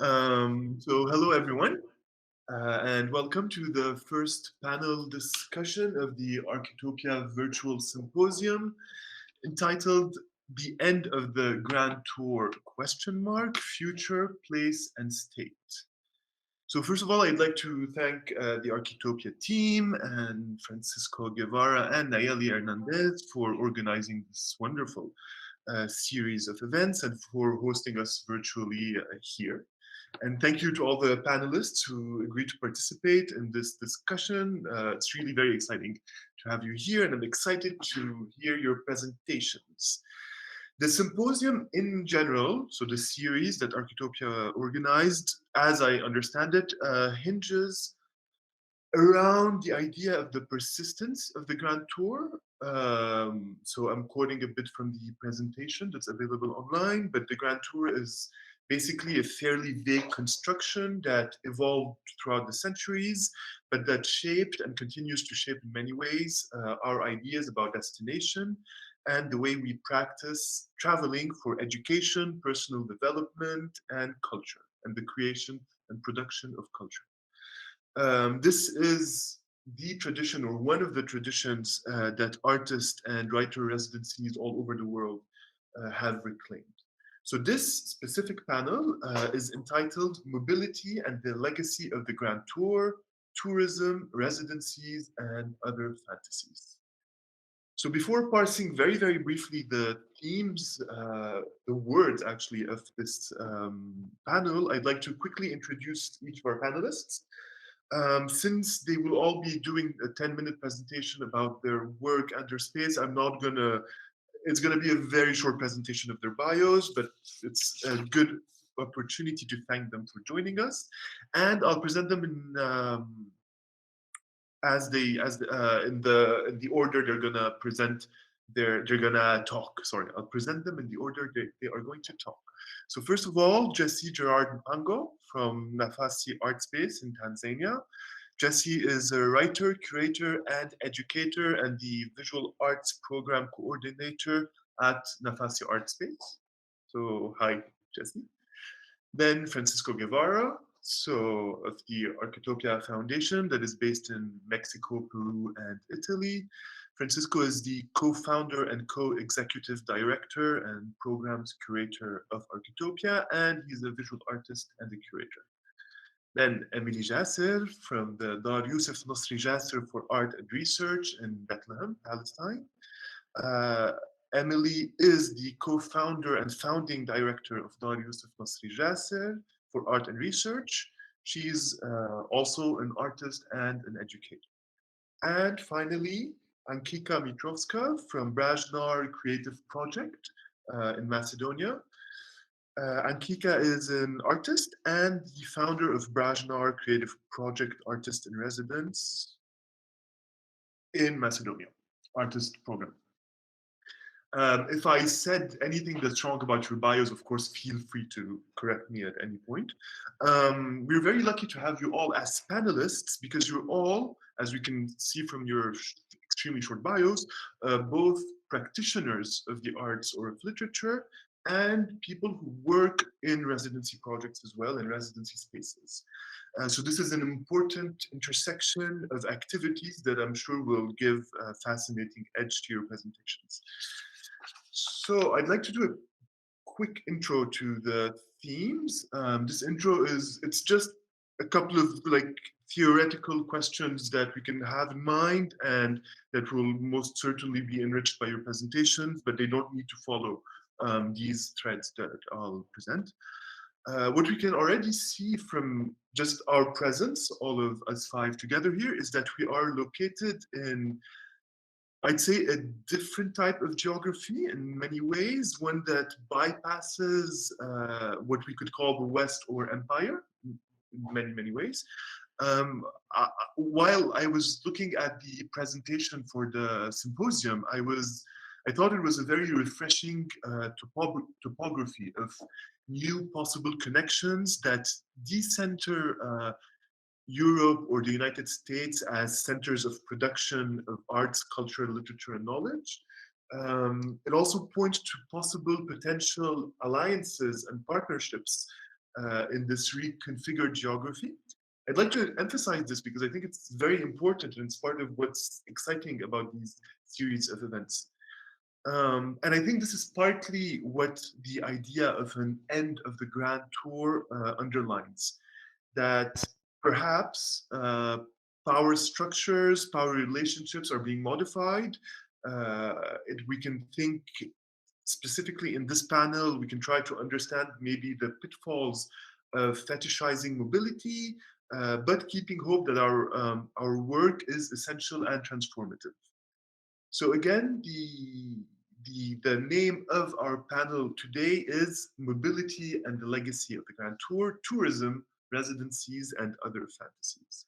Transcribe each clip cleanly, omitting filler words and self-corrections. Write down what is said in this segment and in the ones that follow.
So hello everyone, and welcome to the first panel discussion of the Arquetopia Virtual Symposium entitled The End of the Grand Tour, Future, Place, and State. So first of all, I'd like to thank the Arquetopia team and Francisco Guevara and Nayeli Hernandez for organizing this wonderful series of events and for hosting us virtually here. And thank you to all the panelists who agreed to participate in this discussion. It's really very exciting to have you here, and I'm excited to hear your presentations. The symposium in general, so the series that Arquetopia organized, as I understand it, hinges around the idea of the persistence of the Grand Tour. So I'm quoting a bit from the presentation that's available online, but the Grand Tour is basically a fairly vague construction that evolved throughout the centuries, but that shaped and continues to shape in many ways our ideas about destination and the way we practice traveling for education, personal development, and culture, and the creation and production of culture. This is the tradition or one of the traditions that artists and writer residencies all over the world have reclaimed. So this specific panel is entitled Mobility and the Legacy of the Grand Tour, Tourism, Residencies, and Other Fantasies. So before parsing very, very briefly the themes, the words actually of this panel, I'd like to quickly introduce each of our panelists. Since they will all be doing a 10-minute presentation about their work and their space, it's gonna be a very short presentation of their bios, but it's a good opportunity to thank them for joining us. And I'll present them in in the order they're gonna present they're gonna talk. Sorry, I'll present them in the order they are going to talk. So first of all, Jacir GERARD from Nafasi Art Space in Tanzania. Jacir is a writer, curator, and educator, and the visual arts program coordinator at Nafasi Art Space. So hi, Jacir. Then Francisco Guevara, so of the Arquetopia Foundation that is based in Mexico, Peru, and Italy. Francisco is the co-founder and co-executive director and programs curator of Arquetopia, and he's a visual artist and a curator. Then Emily Jacir from the Dar Yusuf Nasri Jacir for Art and Research in Bethlehem, Palestine. Uh, Emily is the co-founder and founding director of Dar Yusuf Nasri Jacir for Art and Research. She's also an artist and an educator. And finally, Ankica MITROVSKA from Brashnar Creative Project in Macedonia. Ankica is an artist and the founder of Brashnar Creative Project Artist in Residence in Macedonia, artist program. If I said anything that's wrong about your bios, of course, feel free to correct me at any point. We're very lucky to have you all as panelists because you're all, as we can see from your extremely short bios, both practitioners of the arts or of literature and people who work in residency projects as well, in residency spaces. So this is an important intersection of activities that I'm sure will give a fascinating edge to your presentations. So I'd like to do a quick intro to the themes. This intro it's just a couple of theoretical questions that we can have in mind and that will most certainly be enriched by your presentations, but they don't need to follow these threads that I'll present. What we can already see from just our presence, all of us five together here, is that we are located in, I'd say, a different type of geography in many ways, one that bypasses what we could call the West or Empire in many, many ways. While I was looking at the presentation for the symposium, I thought it was a very refreshing topography of new possible connections that decenter Europe or the United States as centers of production of arts, culture, literature, and knowledge. It also points to possible potential alliances and partnerships in this reconfigured geography. I'd like to emphasize this because I think it's very important and it's part of what's exciting about these series of events. And I think this is partly what the idea of an end of the Grand Tour underlines, that perhaps power structures, power relationships are being modified. We can think specifically in this panel, we can try to understand maybe the pitfalls of fetishizing mobility, but keeping hope that our work is essential and transformative. So again, the name of our panel today is Mobility and the Legacy of the Grand Tour, Tourism, Residencies, and Other Fantasies.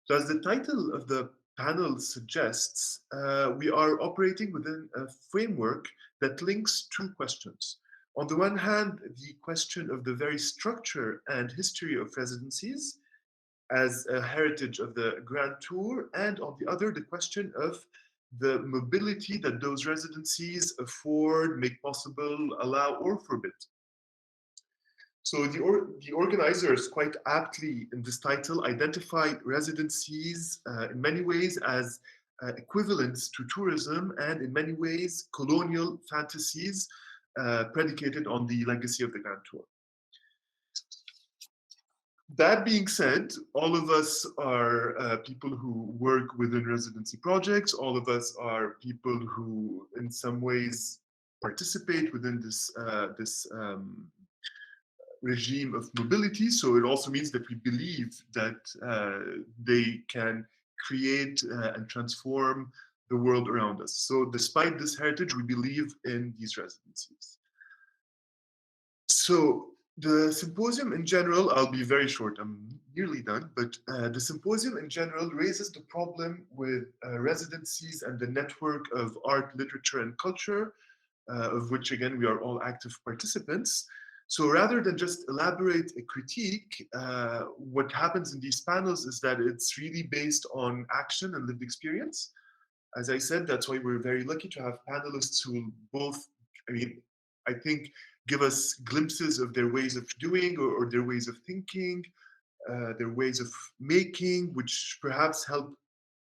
So as the title of the panel suggests, we are operating within a framework that links two questions. On the one hand, the question of the very structure and history of residencies as a heritage of the Grand Tour, and on the other, the question of the mobility that those residencies afford, make possible, allow, or forbid. So the organizers quite aptly in this title identify residencies in many ways as equivalents to tourism and in many ways colonial fantasies predicated on the legacy of the Grand Tour. That being said, all of us are people who work within residency projects. All of us are people who in some ways participate within this regime of mobility. So it also means that we believe that they can create and transform the world around us. So despite this heritage, we believe in these residencies. So the symposium in general, I'll be very short, I'm nearly done, but the symposium in general raises the problem with residencies and the network of art, literature, and culture, of which again, we are all active participants. So rather than just elaborate a critique, what happens in these panels is that it's really based on action and lived experience. As I said, that's why we're very lucky to have panelists who both, I think, give us glimpses of their ways of doing or their ways of thinking, their ways of making, which perhaps help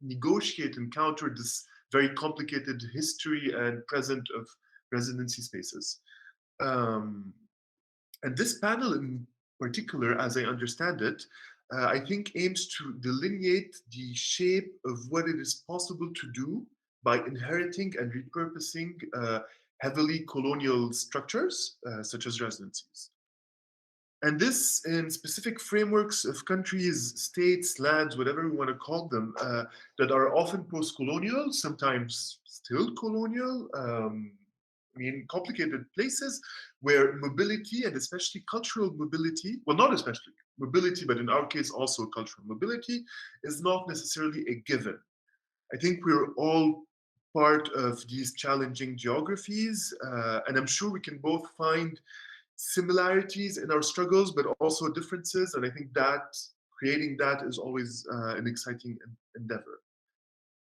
negotiate and counter this very complicated history and present of residency spaces. And this panel in particular, as I understand it, I think aims to delineate the shape of what it is possible to do by inheriting and repurposing heavily colonial structures, such as residencies. And this in specific frameworks of countries, states, lands, whatever we want to call them, that are often post-colonial, sometimes still colonial, complicated places where mobility and especially cultural mobility, well, not especially mobility, but in our case also cultural mobility, is not necessarily a given. I think we're all part of these challenging geographies, and I'm sure we can both find similarities in our struggles, but also differences, and I think that creating that is always an exciting endeavor.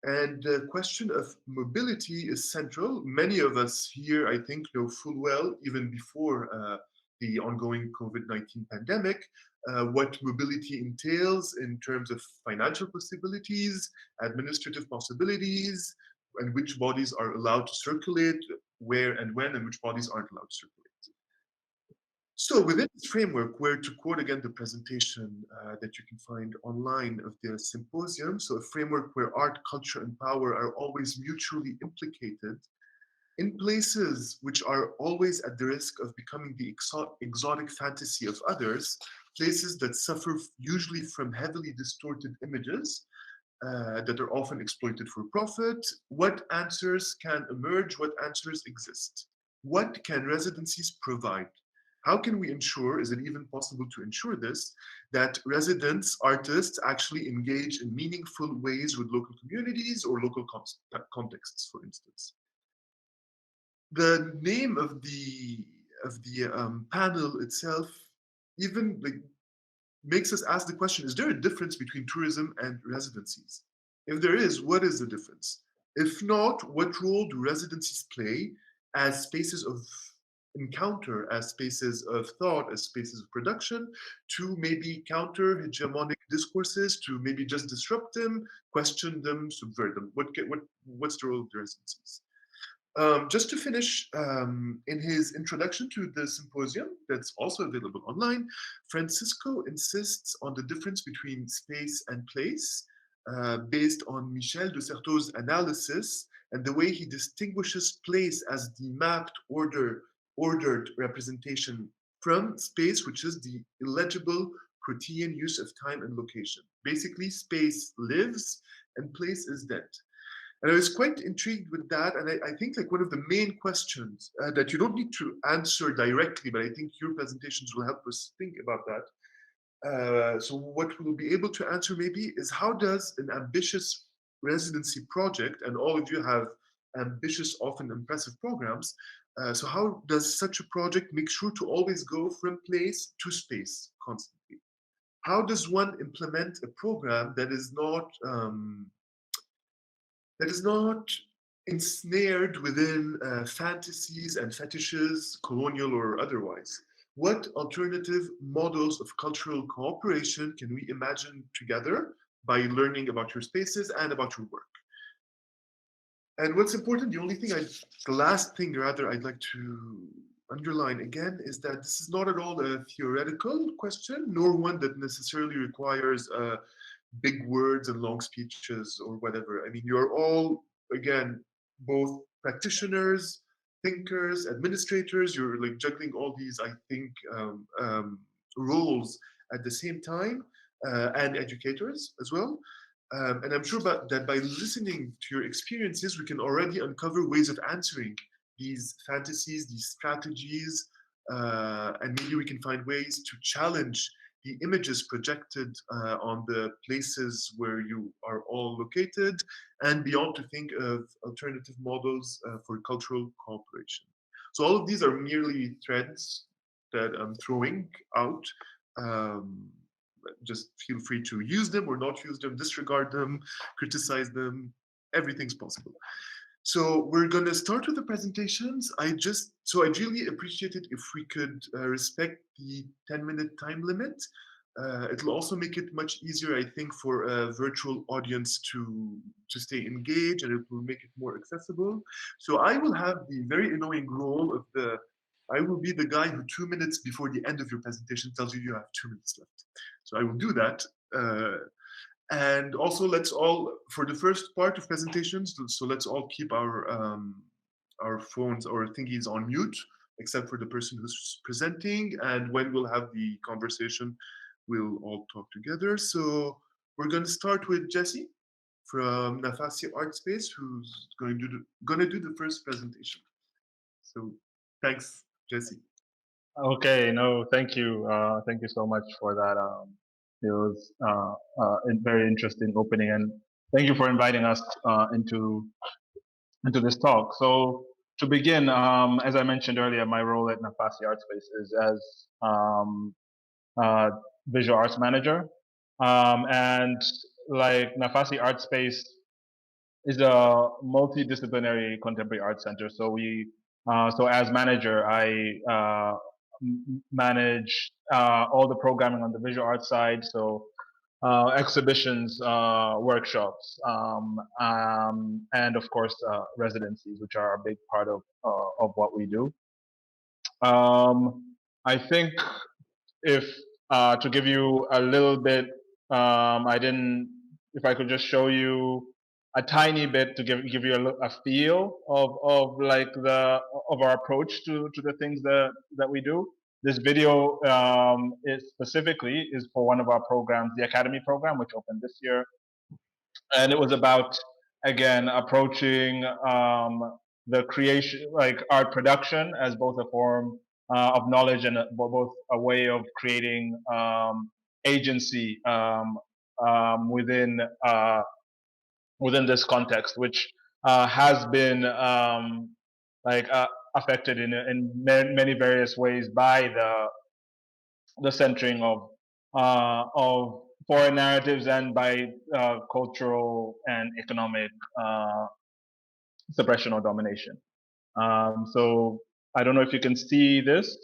And the question of mobility is central. Many of us here, I think, know full well, even before the ongoing COVID-19 pandemic, what mobility entails in terms of financial possibilities, administrative possibilities, and which bodies are allowed to circulate, where and when, and which bodies aren't allowed to circulate. So within this framework, where to quote again the presentation that you can find online of the symposium, so a framework where art, culture, and power are always mutually implicated in places which are always at the risk of becoming the exotic fantasy of others, places that suffer usually from heavily distorted images that are often exploited for profit. What answers can emerge? What answers exist? What can residencies provide? How can we ensure, is it even possible to ensure this, that residents, artists actually engage in meaningful ways with local communities or local contexts, for instance? The name of the panel itself even makes us ask the question, is there a difference between tourism and residencies? If there is, what is the difference? If not, what role do residencies play as spaces of encounter as spaces of thought, as spaces of production, to maybe counter hegemonic discourses, to maybe just disrupt them, question them, subvert them. What's the role of the residencies? Just to finish, in his introduction to the symposium, that's also available online, Francisco insists on the difference between space and place, based on Michel de Certeau's analysis and the way he distinguishes place as the mapped, ordered representation from space, which is the illegible protean use of time and location. Basically, space lives and place is dead. And I was quite intrigued with that. And I think like one of the main questions that you don't need to answer directly, but I think your presentations will help us think about that. So what we'll be able to answer maybe is, how does an ambitious residency project, and all of you have ambitious, often impressive programs, so how does such a project make sure to always go from place to space constantly? How does one implement a program that is not ensnared within fantasies and fetishes, colonial or otherwise? What alternative models of cultural cooperation can we imagine together by learning about your spaces and about your work? And what's important, the last thing rather I'd like to underline again, is that this is not at all a theoretical question, nor one that necessarily requires big words and long speeches or whatever. I mean, you're all, again, both practitioners, thinkers, administrators. You're like juggling all these, I think, roles at the same time, and educators as well. And I'm sure that by listening to your experiences, we can already uncover ways of answering these fantasies, these strategies, and maybe we can find ways to challenge the images projected on the places where you are all located, and beyond, to think of alternative models for cultural cooperation. So all of these are merely threads that I'm throwing out. Just feel free to use them or not use them, disregard them, criticize them. Everything's possible. So we're going to start with the presentations. I'd really appreciate it if we could respect the 10-minute time limit. It'll also make it much easier, I think, for a virtual audience to stay engaged, and it will make it more accessible. So I will have the very annoying role of I will be the guy who 2 minutes before the end of your presentation tells you you have 2 minutes left. So I will do that. And also, let's all, for the first part of presentations, so let's all keep our phones or thingies on mute, except for the person who's presenting. And when we'll have the conversation, we'll all talk together. So we're going to start with Jacir from Nafasi Art Space, who's going to do the first presentation. So thanks, Jacir. Okay, no, thank you. Thank you so much for that. It was a very interesting opening, and thank you for inviting us into this talk. So to begin, as I mentioned earlier, my role at Nafasi Art Space is as visual arts manager, and like Nafasi Art Space is a multidisciplinary contemporary art center. So so as manager, I manage all the programming on the visual art side. So exhibitions, workshops, and of course residencies, which are a big part of what we do. I think if to give you a little bit, if I could just show you a tiny bit to give you a feel of like of our approach to the things that we do. This video is specifically for one of our programs, the Academy program, which opened this year, and it was about, again, approaching the creation, like art production, as both a form of knowledge and both a way of creating agency within this context, which has been like affected in many various ways by the centering of foreign narratives and by cultural and economic suppression or domination. So I don't know if you can see this.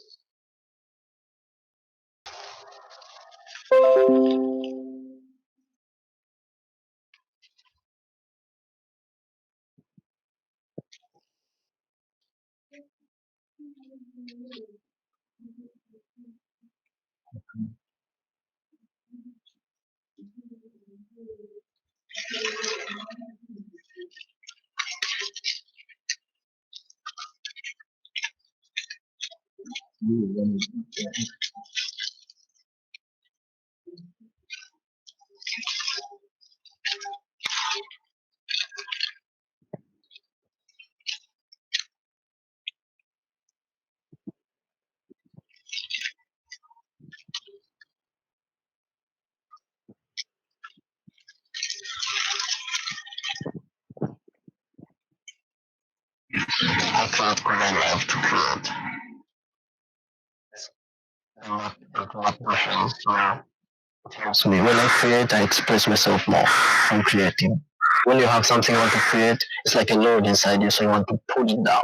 So when I create, I express myself more. I'm creating. When you have something you want to create, it's like a load inside you, so you want to put it down.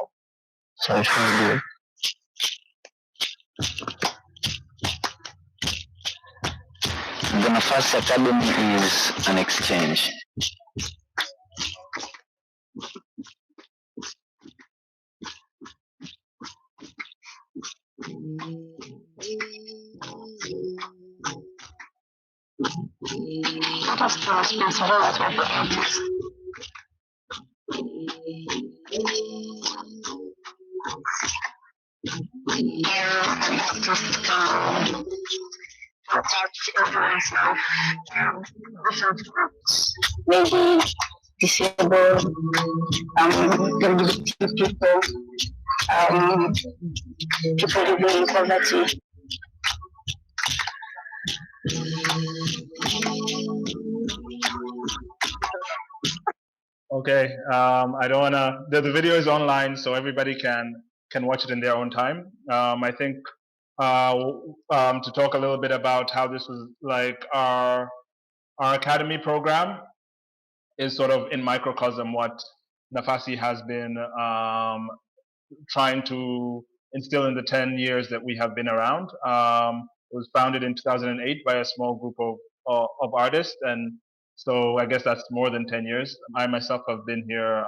So it feels good. The Nafasi Academy is an exchange. Maybe disabled, LGBT people, people living in poverty. Okay, I don't wanna. The video is online, so everybody can watch it in their own time. I think to talk a little bit about how this was like our academy program is sort of in microcosm what Nafasi has been trying to instill in the 10 years that we have been around. It was founded in 2008 by a small group of artists, and so I guess that's more than 10 years. I myself have been here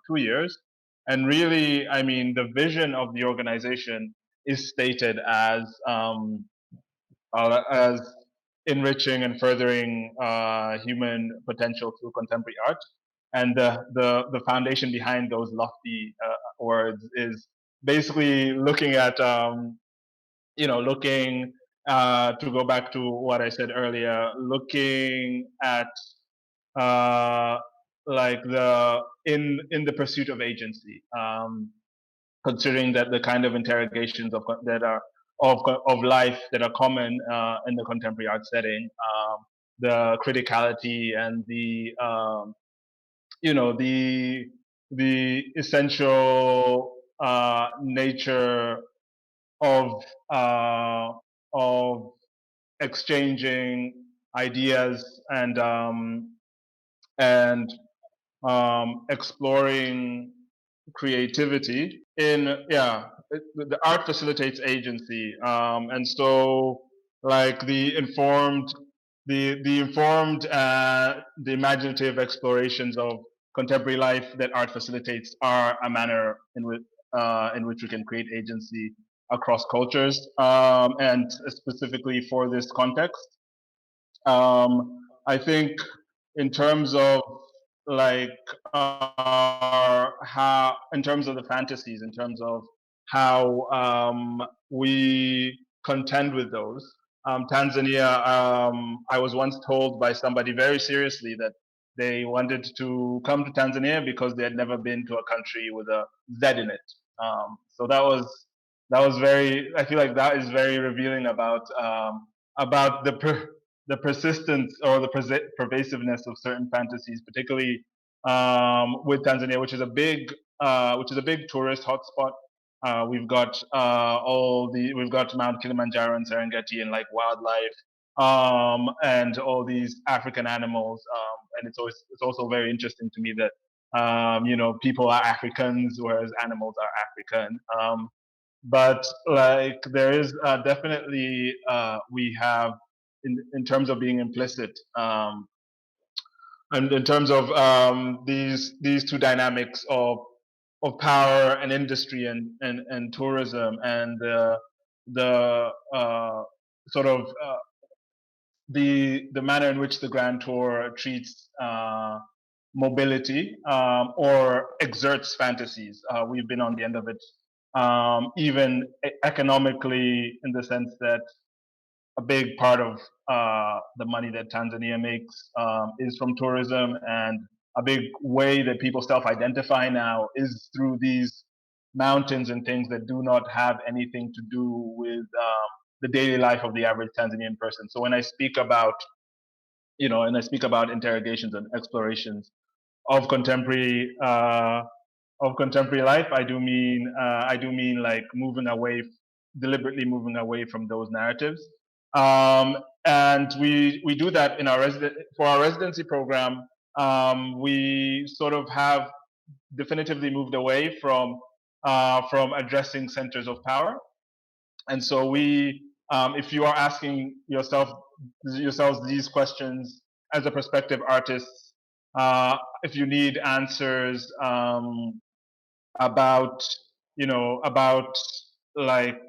2 years, and really, I mean, the vision of the organization is stated as enriching and furthering human potential through contemporary art. And the foundation behind those lofty words is basically looking at, looking to go back to what I said earlier, looking at like in the pursuit of agency, considering that the kind of interrogations that are of life that are common in the contemporary art setting, the criticality and the the essential nature of exchanging ideas and exploring creativity the art facilitates agency, and so like the informed the imaginative explorations of contemporary life that art facilitates are a manner in which we can create agency across cultures, and specifically for this context. I think in terms of like how, in terms of the fantasies, in terms of how we contend with those. Tanzania, I was once told by somebody very seriously that they wanted to come to Tanzania because they had never been to a country with a Z in it. So that was very. I feel like that is very revealing about the persistence or the pervasiveness of certain fantasies, particularly with Tanzania, which is a big tourist hotspot. We've got we've got Mount Kilimanjaro and Serengeti and like wildlife, and all these African animals. And it's also very interesting to me that people are Africans whereas animals are African. but like there is definitely we have in terms of being implicit, and in terms of these two dynamics of power and industry and tourism and the sort of the manner in which the Grand Tour treats mobility or exerts fantasies. We've been on the end of it, even economically, in the sense that a big part of the money that Tanzania makes is from tourism, and a big way that people self-identify now is through these mountains and things that do not have anything to do with the daily life of the average Tanzanian person. So when I speak about, and I speak about interrogations and explorations of contemporary life, I do mean like deliberately moving away from those narratives. And we do that in for our residency program. We sort of have definitively moved away from addressing centers of power. And so if you are asking yourselves these questions as a prospective artist, if you need answers about like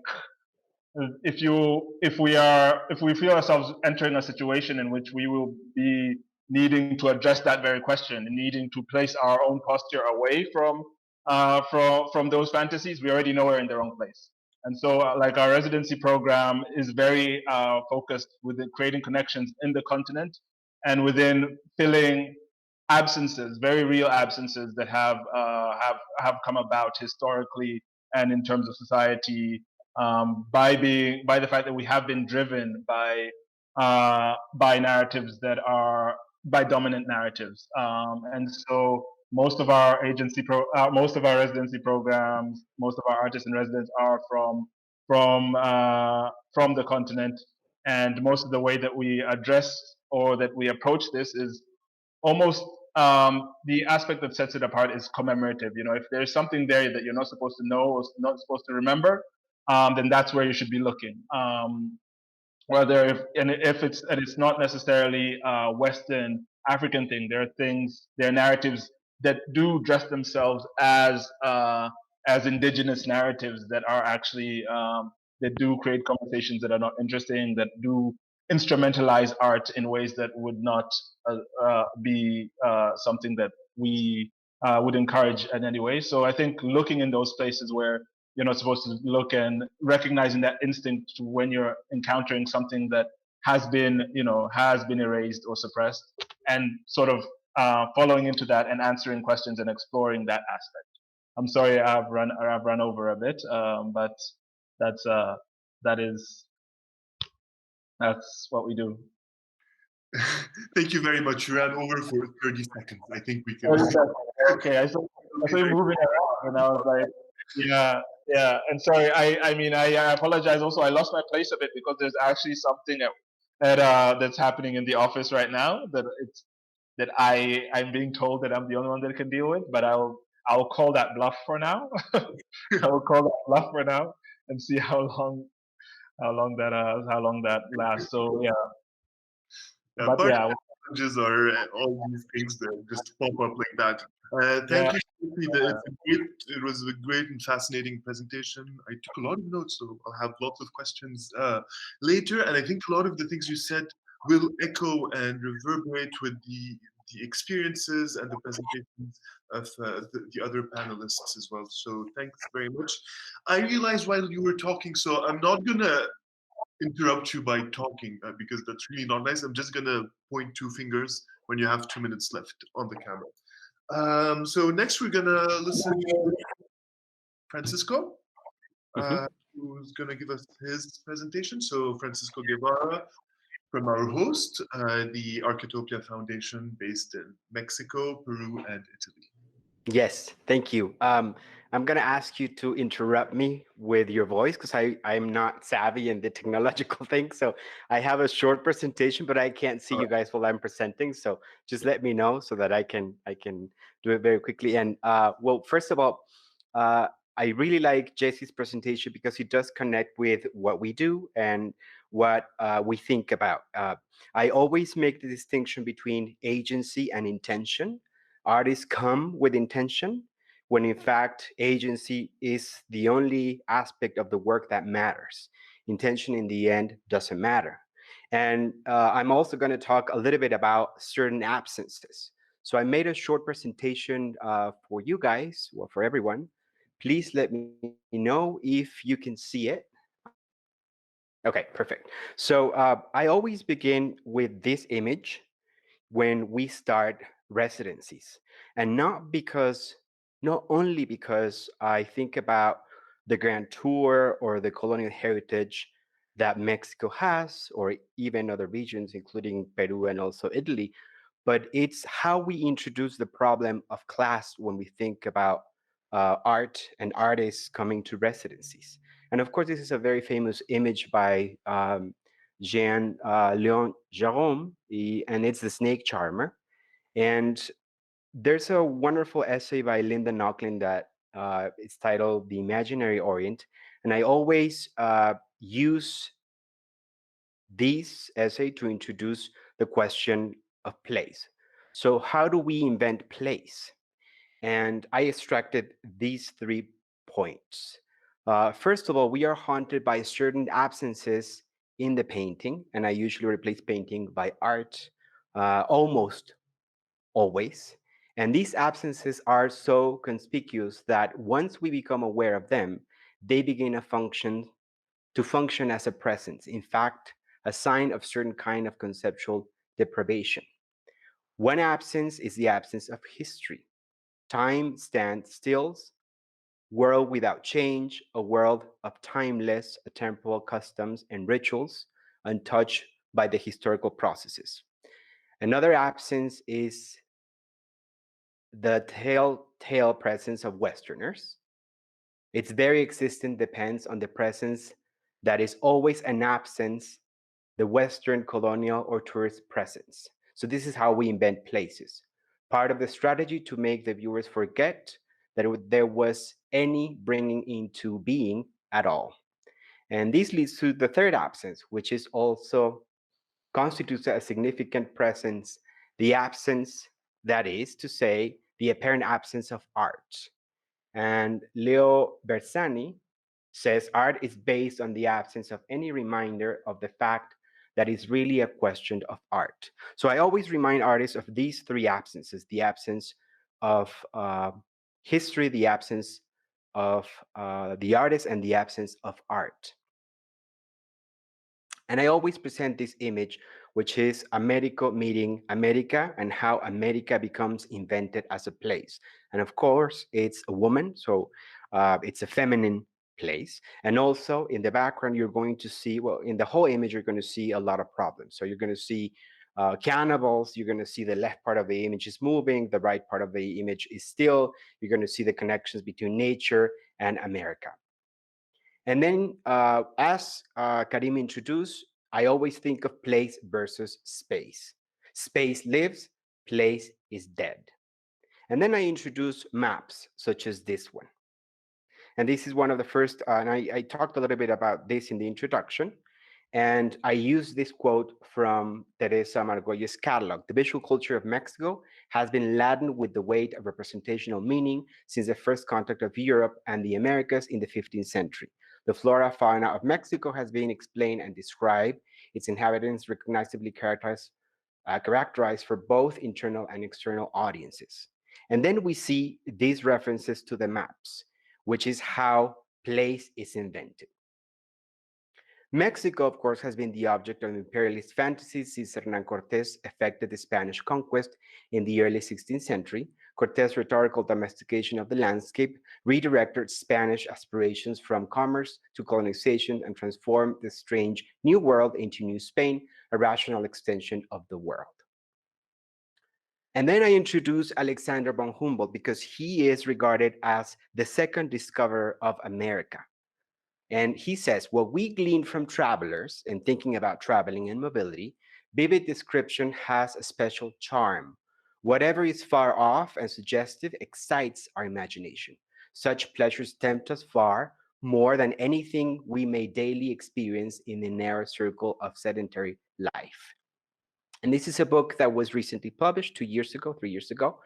if we feel ourselves entering a situation in which we will be needing to address that very question and needing to place our own posture away from those fantasies, we already know we're in the wrong place. And so like our residency program is very focused within creating connections in the continent and within filling absences, very real absences that have come about historically and in terms of society, by the fact that we have been driven by narratives that are by dominant narratives, and so most of our most of our residency programs, most of our artists in residence are from the continent, and most of the way that we address or that we approach this is almost the aspect that sets it apart is commemorative. If there's something there that you're not supposed to know or not supposed to remember, then that's where you should be looking. If it's not necessarily a Western African thing, there are narratives that do dress themselves as indigenous narratives that are actually that do create conversations that are not interesting, that do instrumentalize art in ways that would not be something that we would encourage in any way. So I think looking in those places where you're not supposed to look and recognizing that instinct when you're encountering something that has been erased or suppressed, and sort of following into that and answering questions and exploring that aspect. I'm sorry I've run over a bit, but that's what we do. Thank you very much. You ran over for 30 seconds. I think we can. Okay, I saw you moving around, and I was like, yeah. And sorry, I apologize. Also, I lost my place a bit because there's actually something that's happening in the office right now that I'm being told that I'm the only one that can deal with. But I'll call that bluff for now. I will call that bluff for now and see how long that lasts. So yeah. But yeah, challenges are all these things that just pop up like that. Thank you. It was a great and fascinating presentation. I took a lot of notes, so I'll have lots of questions later. And I think a lot of the things you said will echo and reverberate with the experiences and the presentations of the other panelists as well. So thanks very much. I realized while you were talking, so I'm not gonna interrupt you by talking because that's really not nice. I'm just gonna point two fingers when you have 2 minutes left on the camera. So next we're gonna listen to Francisco, who's gonna give us his presentation. So Francisco Guevara from our host, the Arquetopia Foundation based in Mexico, Peru, and Italy. Yes, thank you. I'm going to ask you to interrupt me with your voice because I'm not savvy in the technological thing. So I have a short presentation, but I can't see you guys while I'm presenting. So just let me know so that I can do it very quickly. And well, first of all, I really like Jesse's presentation because it does connect with what we do and what we think about. I always make the distinction between agency and intention. Artists come with intention, when in fact, agency is the only aspect of the work that matters. Intention in the end doesn't matter. And I'm also going to talk a little bit about certain absences. So I made a short presentation for you guys, well, for everyone. Please let me know if you can see it. Okay, perfect. So I always begin with this image when we start residencies. And not only because I think about the grand tour or the colonial heritage that Mexico has, or even other regions, including Peru and also Italy, but it's how we introduce the problem of class when we think about art and artists coming to residencies. And of course, this is a very famous image by Jean Leon Jarome, and it's the snake charmer. And there's a wonderful essay by Linda Nochlin that it's titled The Imaginary Orient. And I always use this essay to introduce the question of place. So how do we invent place? And I extracted these 3 points. First of all, we are haunted by certain absences in the painting, and I usually replace painting by art almost always. And these absences are so conspicuous that once we become aware of them, they begin to function as a presence. In fact, a sign of certain kind of conceptual deprivation. One absence is the absence of history. Time stands still, world without change, a world of timeless, temporal customs and rituals, untouched by the historical processes. Another absence is the telltale presence of Westerners. Its very existence depends on the presence that is always an absence, the Western colonial or tourist presence. So this is how we invent places. Part of the strategy to make the viewers forget that there was any bringing into being at all. And this leads to the third absence, which is also constitutes a significant presence, the absence, that is to say, the apparent absence of art. And Leo Bersani says art is based on the absence of any reminder of the fact that it's really a question of art. So I always remind artists of these 3 absences, the absence of history, the absence of the artist, and the absence of art. And I always present this image, which is America meeting America and how America becomes invented as a place. And of course, it's a woman, so it's a feminine place. And also in the background, you're going to see, well, in the whole image, you're going to see a lot of problems. So you're going to see cannibals, you're going to see the left part of the image is moving, the right part of the image is still, you're going to see the connections between nature and America. And then as Karim introduced, I always think of place versus space. Space lives, place is dead. And then I introduce maps, such as this one. And this is one of the first, and I talked a little bit about this in the introduction. And I use this quote from Teresa Margolles' catalog. The visual culture of Mexico has been laden with the weight of representational meaning since the first contact of Europe and the Americas in the 15th century. The flora fauna of Mexico has been explained and described, its inhabitants recognizably characterized for both internal and external audiences. And then we see these references to the maps, which is how place is invented. Mexico, of course, has been the object of imperialist fantasies since Hernan Cortes effected the Spanish conquest in the early 16th century. Cortes' rhetorical domestication of the landscape redirected Spanish aspirations from commerce to colonization and transformed the strange New World into New Spain, a rational extension of the world. And then I introduce Alexander von Humboldt because he is regarded as the second discoverer of America. And he says, what we glean from travelers and thinking about traveling and mobility, vivid description has a special charm. Whatever is far off and suggestive excites our imagination. Such pleasures tempt us far more than anything we may daily experience in the narrow circle of sedentary life. And this is a book that was recently published 2 years ago, 3 years ago,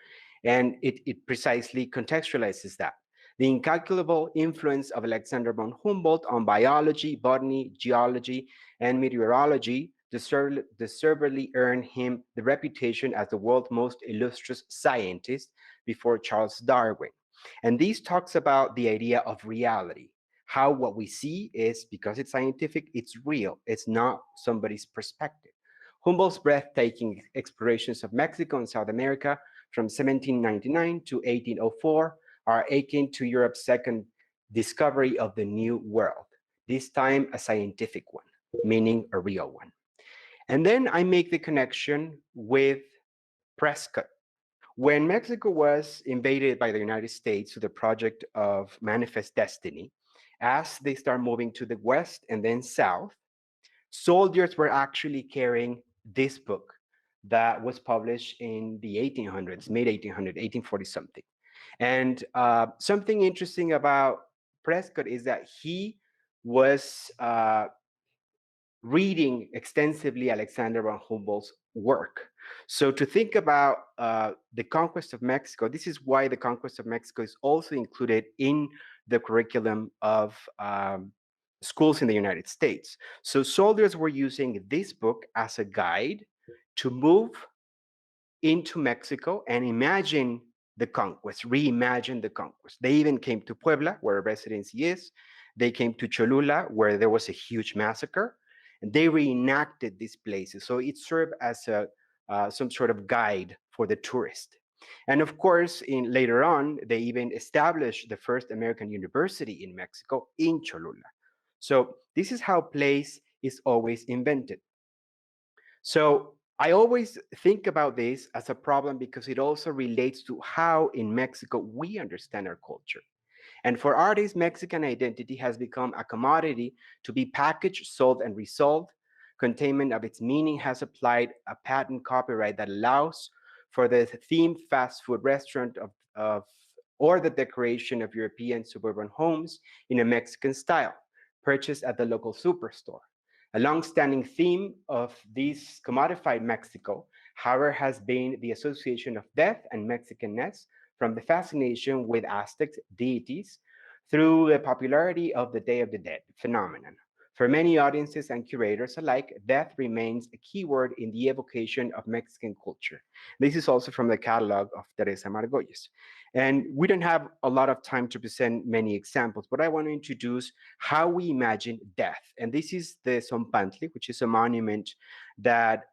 and it precisely contextualizes that. The incalculable influence of Alexander von Humboldt on biology, botany, geology, and meteorology deservedly earned him the reputation as the world's most illustrious scientist before Charles Darwin. And this talks about the idea of reality, how what we see is, because it's scientific, it's real, it's not somebody's perspective. Humboldt's breathtaking explorations of Mexico and South America from 1799 to 1804 are akin to Europe's second discovery of the New World, this time a scientific one, meaning a real one. And then I make the connection with Prescott. When Mexico was invaded by the United States through the project of Manifest Destiny, as they start moving to the west and then south, soldiers were actually carrying this book that was published in the 1800s, mid 1800s, 1840 something. And something interesting about Prescott is that he was reading extensively Alexander von Humboldt's work. So to think about the conquest of Mexico, this is why the conquest of Mexico is also included in the curriculum of schools in the United States. So soldiers were using this book as a guide to move into Mexico and imagine the conquest, reimagine the conquest. They even came to Puebla, where a residency is. They came to Cholula, where there was a huge massacre, and they reenacted these places. So it served as a some sort of guide for the tourist. And of course, later on, they even established the first American university in Mexico in Cholula. So this is how place is always invented. So I always think about this as a problem because it also relates to how in Mexico we understand our culture. And for artists, Mexican identity has become a commodity to be packaged, sold, and resold. Containment of its meaning has applied a patent copyright that allows for the themed fast food restaurant or the decoration of European suburban homes in a Mexican style, purchased at the local superstore. A long-standing theme of this commodified Mexico, however, has been the association of death and Mexicanness from the fascination with Aztec deities through the popularity of the Day of the Dead phenomenon. For many audiences and curators alike, death remains a key word in the evocation of Mexican culture. This is also from the catalog of Teresa Margolles. And we don't have a lot of time to present many examples, but I want to introduce how we imagine death. And this is the Zompantli, which is a monument that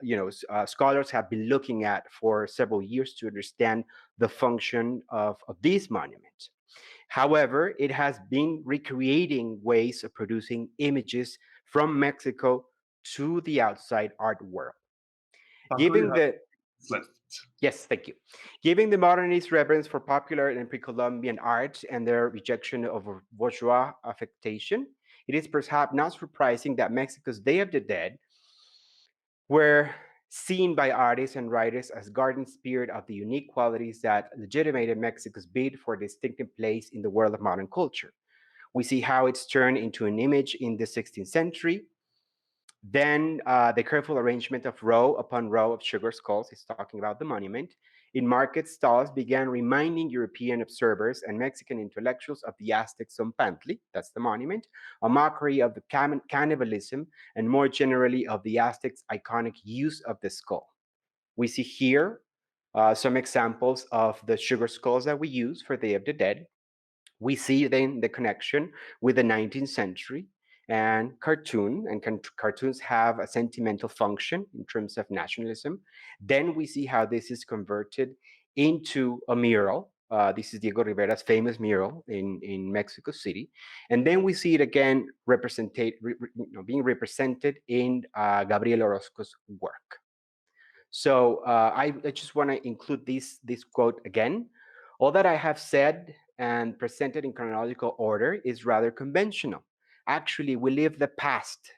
scholars have been looking at for several years to understand the function of this monument. However, it has been recreating ways of producing images from Mexico to the outside art world. Giving the Yes, thank you. Giving the modernist reverence for popular and pre-Columbian art and their rejection of bourgeois affectation, it is perhaps not surprising that Mexico's Day of the Dead were seen by artists and writers as guardian spirit of the unique qualities that legitimated Mexico's bid for a distinctive place in the world of modern culture. We see how it's turned into an image in the 16th century. Then the careful arrangement of row upon row of sugar skulls is talking about the monument. In market stalls began reminding European observers and Mexican intellectuals of the Aztec Zompantli, that's the monument, a mockery of the cannibalism and more generally of the Aztecs' iconic use of the skull. We see here some examples of the sugar skulls that we use for Day of the Dead. We see then the connection with the 19th century and cartoons have a sentimental function in terms of nationalism. Then we see how this is converted into a mural. This is Diego Rivera's famous mural in Mexico City. And then we see it again being represented in Gabriel Orozco's work. So I just want to include this quote again. All that I have said and presented in chronological order is rather conventional. Actually, we live the past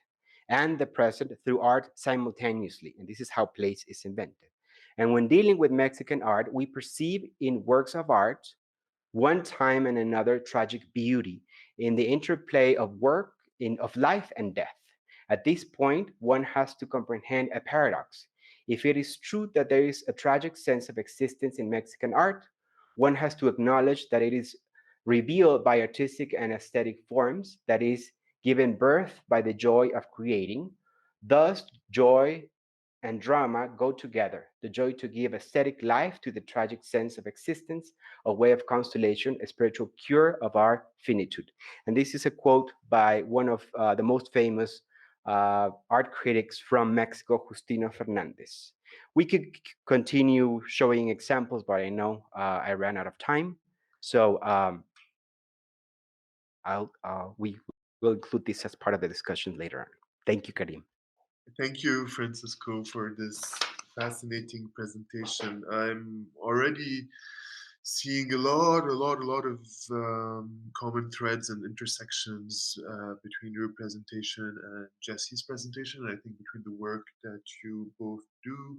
and the present through art simultaneously, and this is how place is invented. And when dealing with Mexican art, we perceive in works of art one time and another tragic beauty in the interplay of work, of life and death. At this point, one has to comprehend a paradox. If it is true that there is a tragic sense of existence in Mexican art, one has to acknowledge that it is revealed by artistic and aesthetic forms, that is, given birth by the joy of creating. Thus, joy and drama go together, the joy to give aesthetic life to the tragic sense of existence, a way of consolation, a spiritual cure of our finitude. And this is a quote by one of the most famous art critics from Mexico, Justino Fernandez. We could continue showing examples, but I know I ran out of time. So we will include this as part of the discussion later on. Thank you, Karim. Thank you, Francisco, for this fascinating presentation. I'm already seeing a lot of common threads and intersections between your presentation and Jesse's presentation. And I think between the work that you both do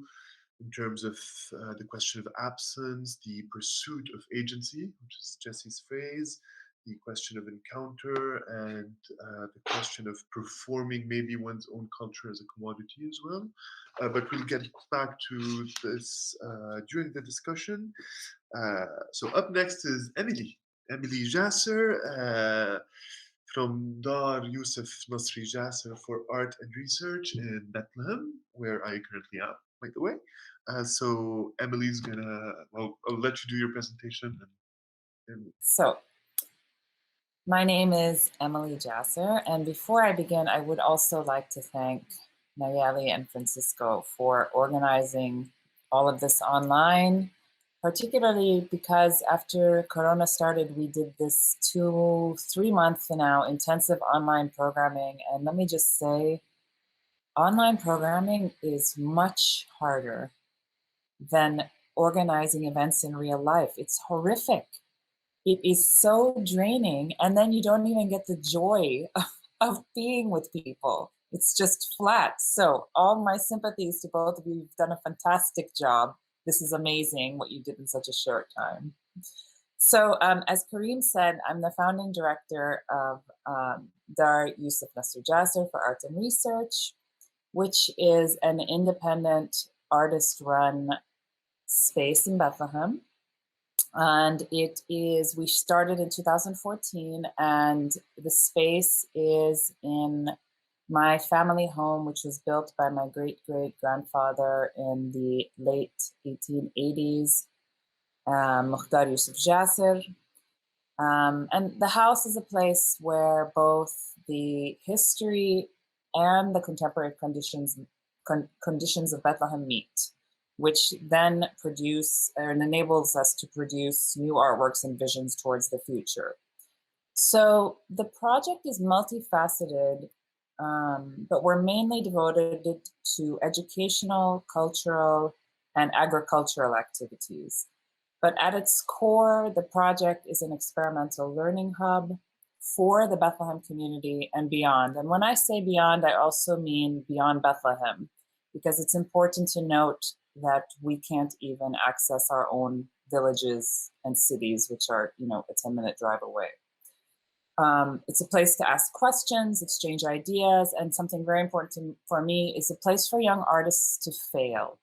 in terms of the question of absence, the pursuit of agency, which is Jesse's phrase, the question of encounter, and the question of performing maybe one's own culture as a commodity as well. But we'll get back to this during the discussion. So up next is Emily Jacir from Dar Yusuf Nasri Jacir for Art and Research in Bethlehem, where I currently am, by the way. So Emily's gonna, well, I'll let you do your presentation. So my name is Emily Jacir, and before I begin, I would also like to thank Nayeli and Francisco for organizing all of this online, particularly because after Corona started, we did this 2-3 month now intensive online programming. And let me just say, online programming is much harder than organizing events in real life. It's horrific. It is so draining, and then you don't even get the joy of being with people. It's just flat. So all my sympathies to both of you. You've done a fantastic job. This is amazing what you did in such a short time. So as Karim said, I'm the founding director of Dar Yusuf Nasri Jacir for Art and Research, which is an independent artist-run space in Bethlehem. And we started in 2014, and the space is in my family home, which was built by my great-great-grandfather in the late 1880s, Mukhtar Yusuf Jacir. And the house is a place where both the history and the contemporary conditions of Bethlehem meet, which then produce and enables us to produce new artworks and visions towards the future. So the project is multifaceted, but we're mainly devoted to educational, cultural, and agricultural activities. But at its core, the project is an experimental learning hub for the Bethlehem community and beyond. And when I say beyond, I also mean beyond Bethlehem, because it's important to note that we can't even access our own villages and cities, which are, a 10-minute drive away. It's a place to ask questions, exchange ideas, and something very important for me is a place for young artists to fail.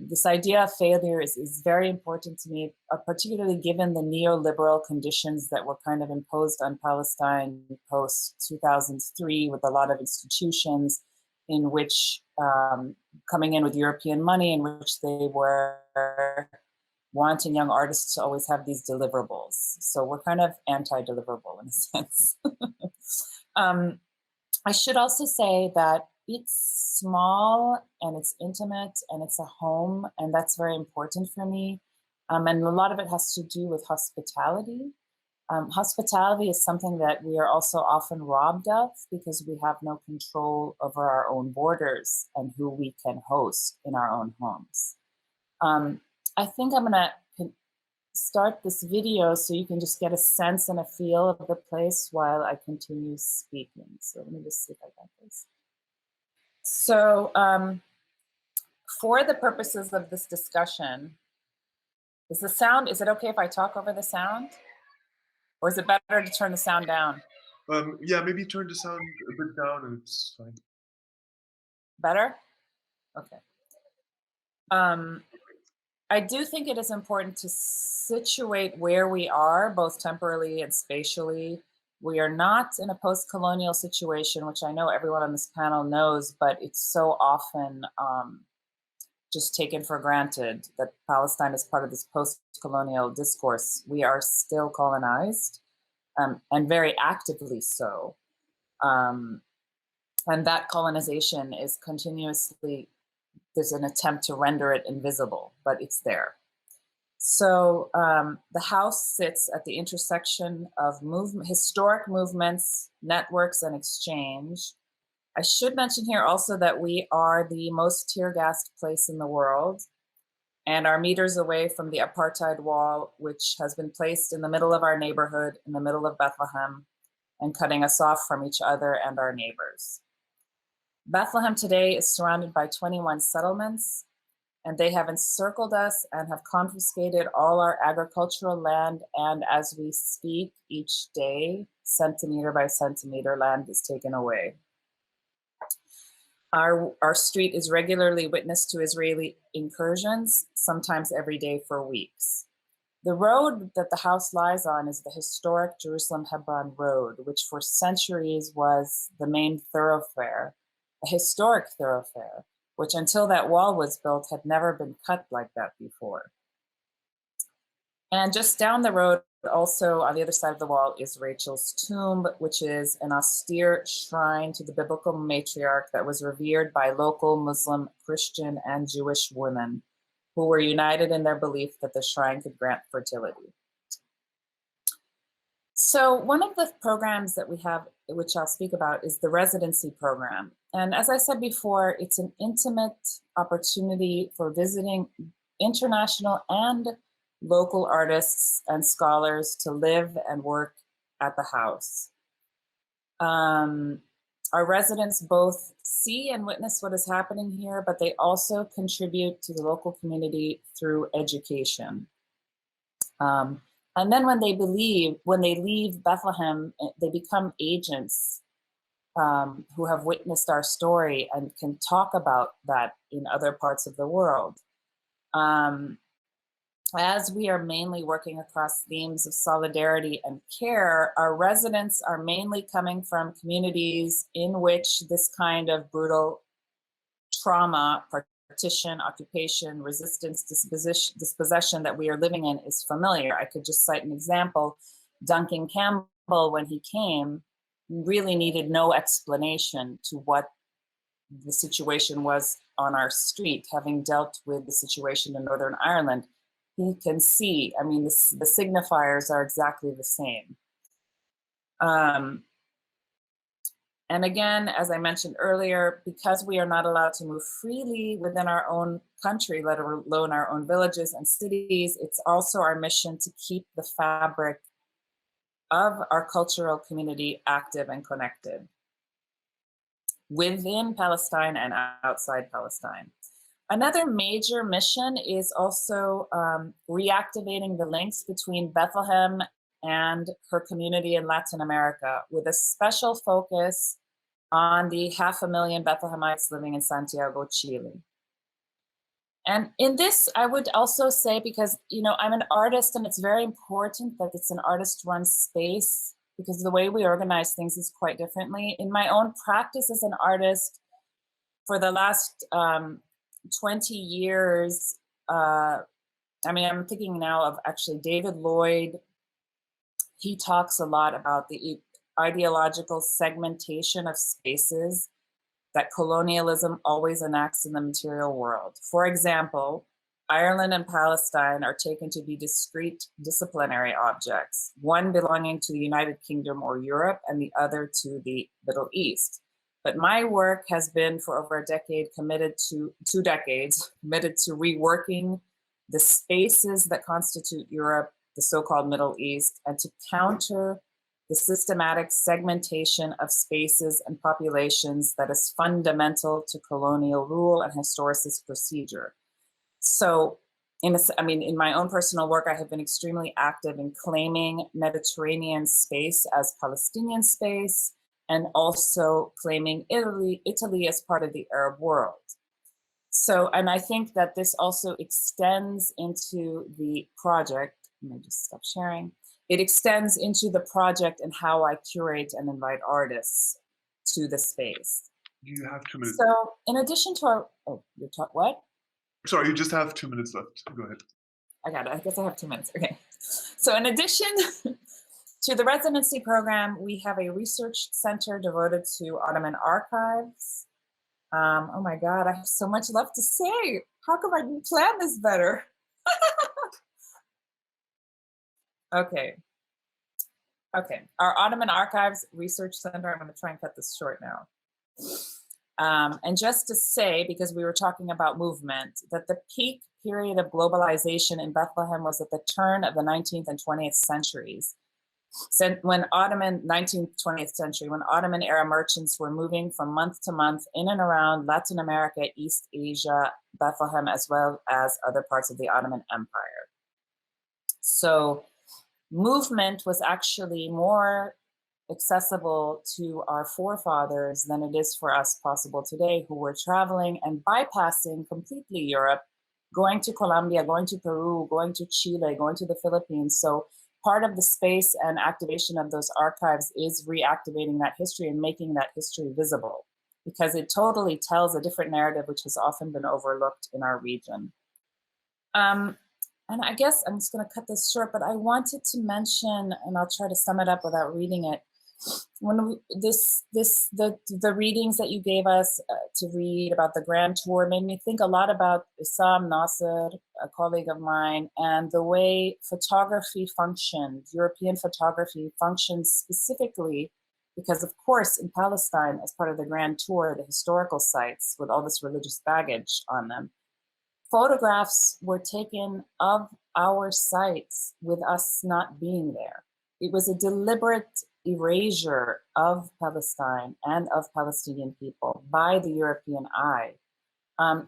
This idea of failure is very important to me, particularly given the neoliberal conditions that were kind of imposed on Palestine post-2003 with a lot of institutions in which, coming in with European money, in which they were wanting young artists to always have these deliverables. So we're kind of anti-deliverable in a sense. I should also say that it's small and it's intimate and it's a home, and that's very important for me. And a lot of it has to do with hospitality. Hospitality is something that we are also often robbed of because we have no control over our own borders and who we can host in our own homes. I think I'm gonna start this video so you can just get a sense and a feel of the place while I continue speaking. So let me just see if I got this. So for the purposes of this discussion, Is it okay if I talk over the sound? Or is it better to turn the sound down? Yeah, maybe turn the sound a bit down and it's fine. Better? Okay. I do think it is important to situate where we are, both temporally and spatially. We are not in a post-colonial situation, which I know everyone on this panel knows, but it's so often just taken for granted that Palestine is part of this post-colonial discourse. We are still colonized, and very actively so. And that colonization is continuously, there's an attempt to render it invisible, but it's there. So the House sits at the intersection of historic movements, networks, and exchange. I should mention here also that we are the most tear-gassed place in the world and are meters away from the apartheid wall, which has been placed in the middle of our neighborhood, in the middle of Bethlehem, and cutting us off from each other and our neighbors. Bethlehem today is surrounded by 21 settlements, and they have encircled us and have confiscated all our agricultural land. And as we speak, each day, centimeter by centimeter, land is taken away. Our street is regularly witness to Israeli incursions, sometimes every day for weeks. The road that the house lies on is the historic Jerusalem-Hebron Road, which for centuries was the main thoroughfare, a historic thoroughfare, which until that wall was built had never been cut like that before. And just down the road, also on the other side of the wall, is Rachel's tomb, which is an austere shrine to the biblical matriarch that was revered by local Muslim, Christian, and Jewish women who were united in their belief that the shrine could grant fertility. So one of the programs that we have, which I'll speak about, is the residency program. And as I said before, it's an intimate opportunity for visiting international and local artists and scholars to live and work at the house. Our residents both see and witness what is happening here, but they also contribute to the local community through education. And then when they leave Bethlehem, they become agents who have witnessed our story and can talk about that in other parts of the world. As we are mainly working across themes of solidarity and care, our residents are mainly coming from communities in which this kind of brutal trauma, partition, occupation, resistance, dispossession that we are living in is familiar. I could just cite an example. Duncan Campbell, when he came, really needed no explanation to what the situation was on our street, having dealt with the situation in Northern Ireland. He can see, I mean, the signifiers are exactly the same. And again, as I mentioned earlier, because we are not allowed to move freely within our own country, let alone our own villages and cities, it's also our mission to keep the fabric of our cultural community active and connected within Palestine and outside Palestine. Another major mission is also reactivating the links between Bethlehem and her community in Latin America, with a special focus on the 500,000 Bethlehemites living in Santiago, Chile. And in this, I would also say, because I'm an artist and it's very important that it's an artist-run space, because the way we organize things is quite differently. In my own practice as an artist, for the last 20 years, I'm thinking now of actually David Lloyd. He talks a lot about the ideological segmentation of spaces that colonialism always enacts in the material world. For example, Ireland and Palestine are taken to be discrete disciplinary objects, one belonging to the United Kingdom or Europe and the other to the Middle East. But my work has been for over a decade committed to reworking the spaces that constitute Europe, the so-called Middle East, and to counter the systematic segmentation of spaces and populations that is fundamental to colonial rule and historicist procedure. So in my own personal work, I have been extremely active in claiming Mediterranean space as Palestinian space, and also claiming Italy as part of the Arab world. So, and I think that this also extends into the project. Let me just stop sharing. It extends into the project and how I curate and invite artists to the space. You have 2 minutes. So, in addition to our, what? Sorry, you just have 2 minutes left. Go ahead. I got it. I guess I have 2 minutes. Okay. So, in addition to the residency program, we have a research center devoted to Ottoman archives. Oh my God, I have so much left to say. How come I didn't plan this better? Okay. Okay, our Ottoman Archives Research Center, I'm gonna try and cut this short now. And just to say, because we were talking about movement, that the peak period of globalization in Bethlehem was at the turn of the 19th and 20th centuries. When 19th, 20th century, when Ottoman era merchants were moving from month to month in and around Latin America, East Asia, Bethlehem, as well as other parts of the Ottoman Empire. So movement was actually more accessible to our forefathers than it is for us possible today, who were traveling and bypassing completely Europe, going to Colombia, going to Peru, going to Chile, going to the Philippines. So part of the space and activation of those archives is reactivating that history and making that history visible, because it totally tells a different narrative, which has often been overlooked in our region. And I guess I'm just going to cut this short, but I wanted to mention, and I'll try to sum it up without reading it. When the readings that you gave us to read about the Grand Tour made me think a lot about Issam Nasr, a colleague of mine, and the way photography functioned, European photography functions specifically, because of course in Palestine, as part of the Grand Tour, the historical sites with all this religious baggage on them, photographs were taken of our sites with us not being there. It was a deliberate erasure of Palestine and of Palestinian people by the European eye,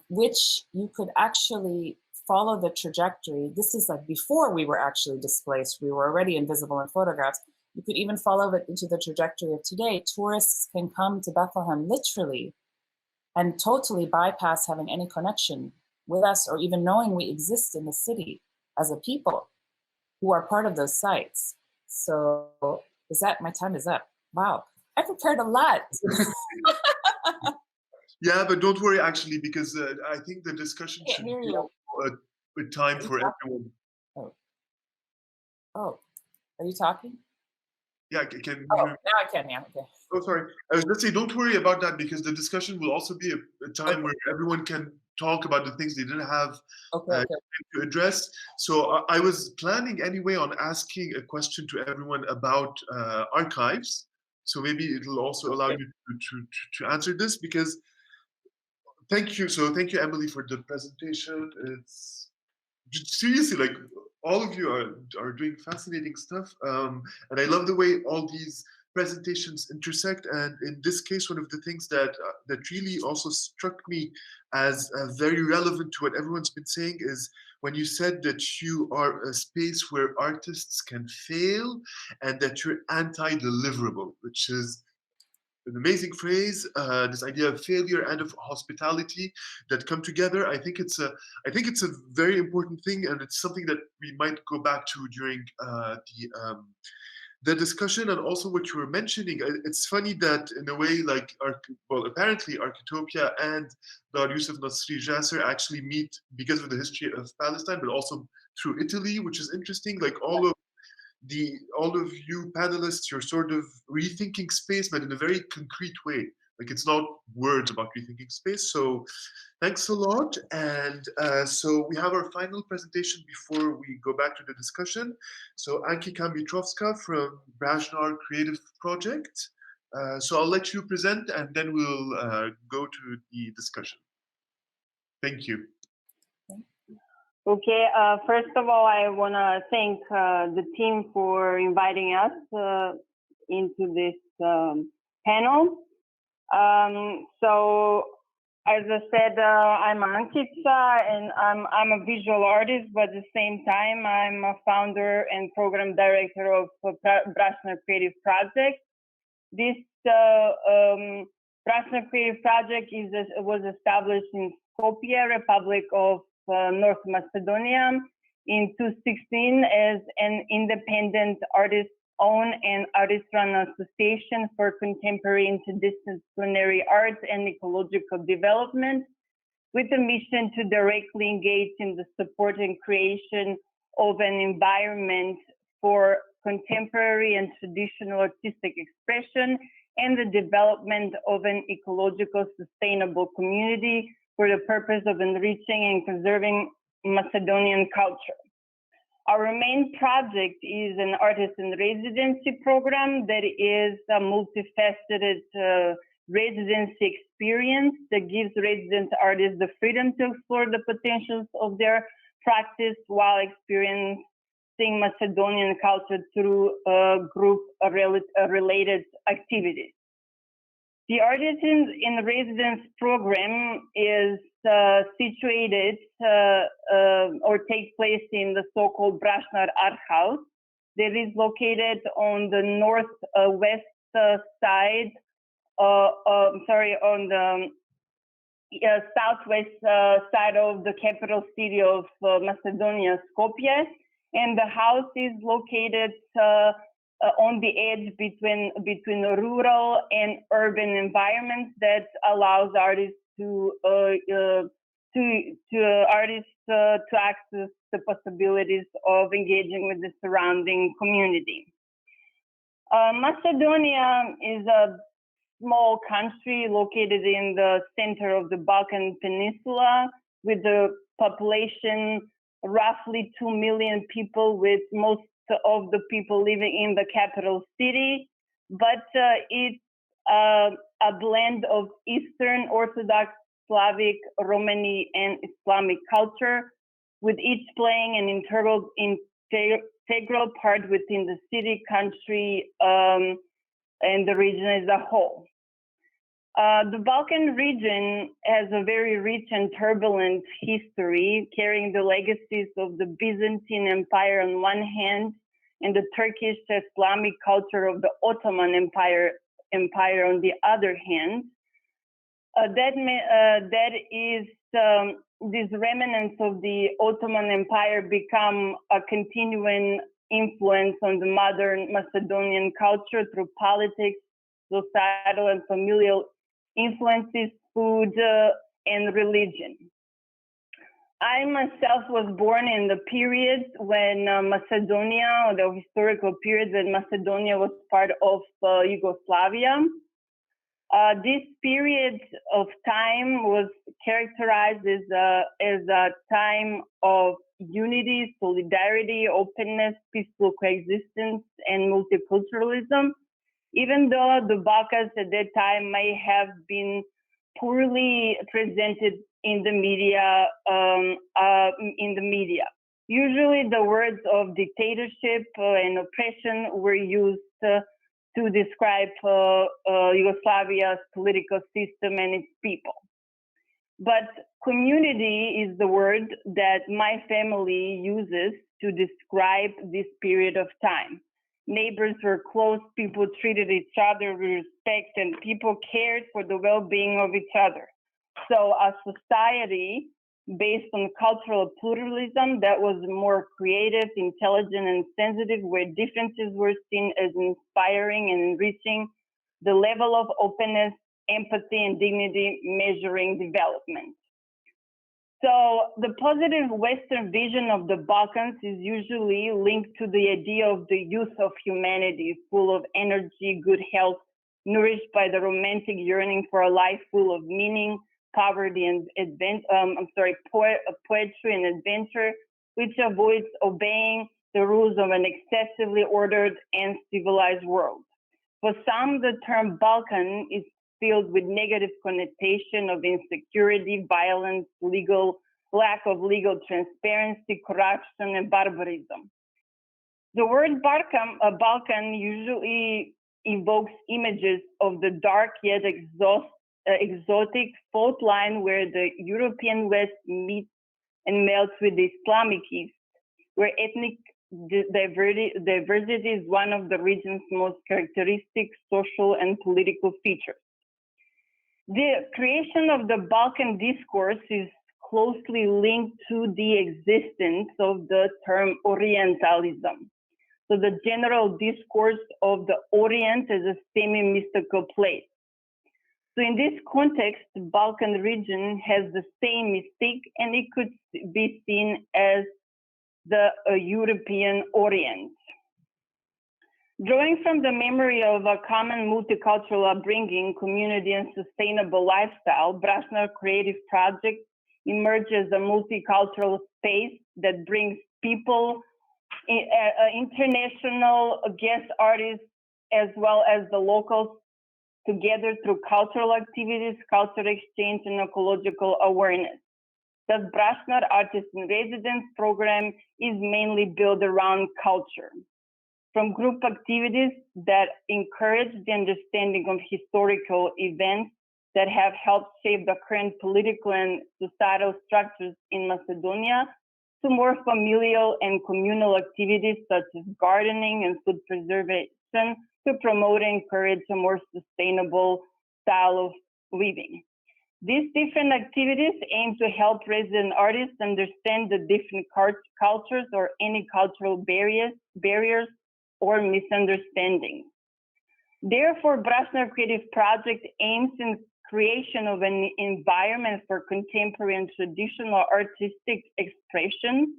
which you could actually follow the trajectory. This is like before we were actually displaced. We were already invisible in photographs. You could even follow it into the trajectory of today. Tourists can come to Bethlehem literally and totally bypass having any connection with us or even knowing we exist in the city as a people who are part of those sites. So my time is up. Wow, I prepared a lot. Yeah, but don't worry actually, because I think the discussion should hear be you. a time for everyone. Oh, are you talking? Yeah, can Oh, you... now I can, yeah, okay. Oh, sorry. I was going to say, don't worry about that, because the discussion will also be a time where everyone can talk about the things they didn't have to address. So I was planning anyway on asking a question to everyone about archives. So maybe it'll also allow you to answer this, because thank you. So thank you, Emily, for the presentation. It's seriously, like, all of you are doing fascinating stuff. And I love the way all these presentations intersect. And in this case, one of the things that really also struck me as very relevant to what everyone's been saying is when you said that you are a space where artists can fail and that you're anti-deliverable, which is an amazing phrase. This idea of failure and of hospitality that come together. I think it's a very important thing, and it's something that we might go back to during the discussion. And also what you were mentioning, it's funny that in a way, like, apparently Arquetopia and Lord Yusuf, Nasri, Jacir actually meet because of the history of Palestine, but also through Italy, which is interesting. Like all of you panelists, you're sort of rethinking space, but in a very concrete way. Like, it's not words about rethinking space. So thanks a lot. And so we have our final presentation before we go back to the discussion. So Ankica MITROVSKA from Brashnar Creative Project. So I'll let you present, and then we'll go to the discussion. Thank you. Okay, first of all, I want to thank the team for inviting us into this panel. So As I said, I'm Ankica, and I'm a visual artist, but at the same time, I'm a founder and program director of Brashnar Creative Project. This Brashnar Creative Project was established in Skopje, Republic of North Macedonia, in 2016 as an independent artist-owned and artist-run association for contemporary interdisciplinary arts and ecological development, with a mission to directly engage in the support and creation of an environment for contemporary and traditional artistic expression and the development of an ecological sustainable community for the purpose of enriching and conserving Macedonian culture. Our main project is an artist in residency program that is a multifaceted residency experience that gives resident artists the freedom to explore the potentials of their practice while experiencing Macedonian culture through group related activities. The Artists in Residence program is situated or takes place in the so-called Brashnar Art House that is located on the northwest side, on the southwest side of the capital city of Macedonia, Skopje, and the house is located on the edge between rural and urban environments that allows artists to access the possibilities of engaging with the surrounding community. Macedonia is a small country located in the center of the Balkan Peninsula with the population roughly 2 million people, with most of the people living in the capital city, but it's a blend of Eastern Orthodox, Slavic, Romani, and Islamic culture, with each playing an integral part within the city, country, and the region as a whole. The Balkan region has a very rich and turbulent history, carrying the legacies of the Byzantine Empire on one hand and the Turkish Islamic culture of the Ottoman Empire on the other hand. These remnants of the Ottoman Empire become a continuing influence on the modern Macedonian culture through politics, societal and familial influences, food, and religion. I myself was born in the period when Macedonia, the historical period when Macedonia was part of Yugoslavia. This period of time was characterized as a time of unity, solidarity, openness, peaceful coexistence, and multiculturalism, even though the Balkans at that time may have been poorly presented in the media. Usually the words of dictatorship and oppression were used to describe Yugoslavia's political system and its people. But community is the word that my family uses to describe this period of time. Neighbors were close, people treated each other with respect, and people cared for the well-being of each other. So a society based on cultural pluralism that was more creative, intelligent, and sensitive, where differences were seen as inspiring and enriching, the level of openness, empathy, and dignity measuring development. So the positive Western vision of the Balkans is usually linked to the idea of the youth of humanity, full of energy, good health, nourished by the romantic yearning for a life full of meaning, poverty, and poetry and adventure, which avoids obeying the rules of an excessively ordered and civilized world. For some, the term Balkan is filled with negative connotation of insecurity, violence, lack of legal transparency, corruption, and barbarism. The word Balkan usually evokes images of the dark yet exotic fault line where the European West meets and melts with the Islamic East, where ethnic diversity is one of the region's most characteristic social and political features. The creation of the Balkan discourse is closely linked to the existence of the term Orientalism. So the general discourse of the Orient as a semi-mystical place. So in this context, the Balkan region has the same mystique, and it could be seen as the European Orient. Drawing from the memory of a common multicultural upbringing, community, and sustainable lifestyle, Brashnar Creative Project emerges a multicultural space that brings people, international guest artists, as well as the locals together through cultural activities, cultural exchange, and ecological awareness. The Brashnar Artist in Residence program is mainly built around culture, from group activities that encourage the understanding of historical events that have helped shape the current political and societal structures in Macedonia, to more familial and communal activities such as gardening and food preservation to promote and encourage a more sustainable style of living. These different activities aim to help resident artists understand the different cultures or any cultural barriers or misunderstandings. Therefore, Brashnar Creative Project aims in creation of an environment for contemporary and traditional artistic expression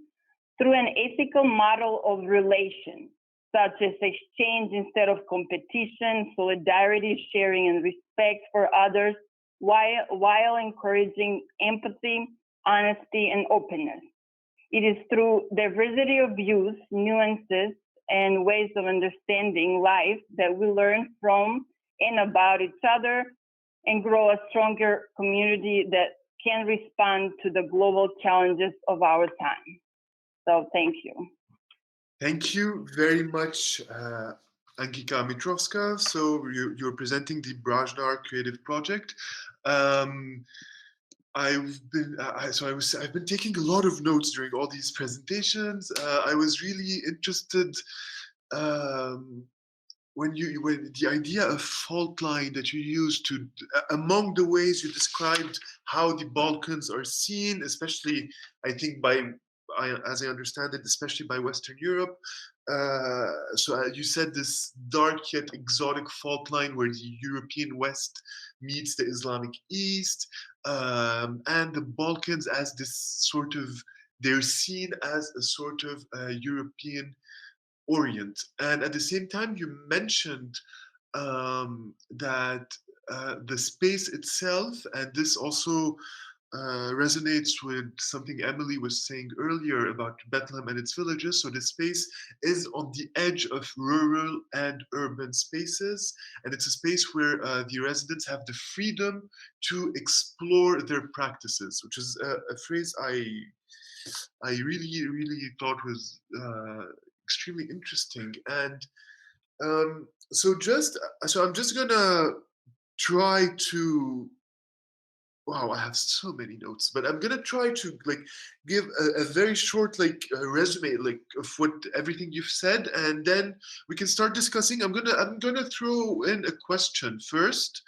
through an ethical model of relation, such as exchange instead of competition, solidarity, sharing, and respect for others, while encouraging empathy, honesty, and openness. It is through diversity of views, nuances, and ways of understanding life that we learn from and about each other and grow a stronger community that can respond to the global challenges of our time. So thank you. Thank you very much, Ankica MITROVSKA. So you're presenting the Brashnar Creative Project. I've been taking a lot of notes during all these presentations. I was really interested when the idea of fault line that you used to among the ways you described how the Balkans are seen, especially I think as I understand it, especially by Western Europe. So you said this dark yet exotic fault line where the European West meets the Islamic East, and the Balkans as this sort of, they're seen as a sort of European Orient. And at the same time, you mentioned that the space itself, and this also resonates with something Emily was saying earlier about Bethlehem and its villages. So the space is on the edge of rural and urban spaces, and it's a space where the residents have the freedom to explore their practices, which is a phrase I really, really thought was extremely interesting. And so I'm just gonna try to, wow, I have so many notes, but I'm gonna try to give a very short resume of what everything you've said, and then we can start discussing. I'm gonna throw in a question first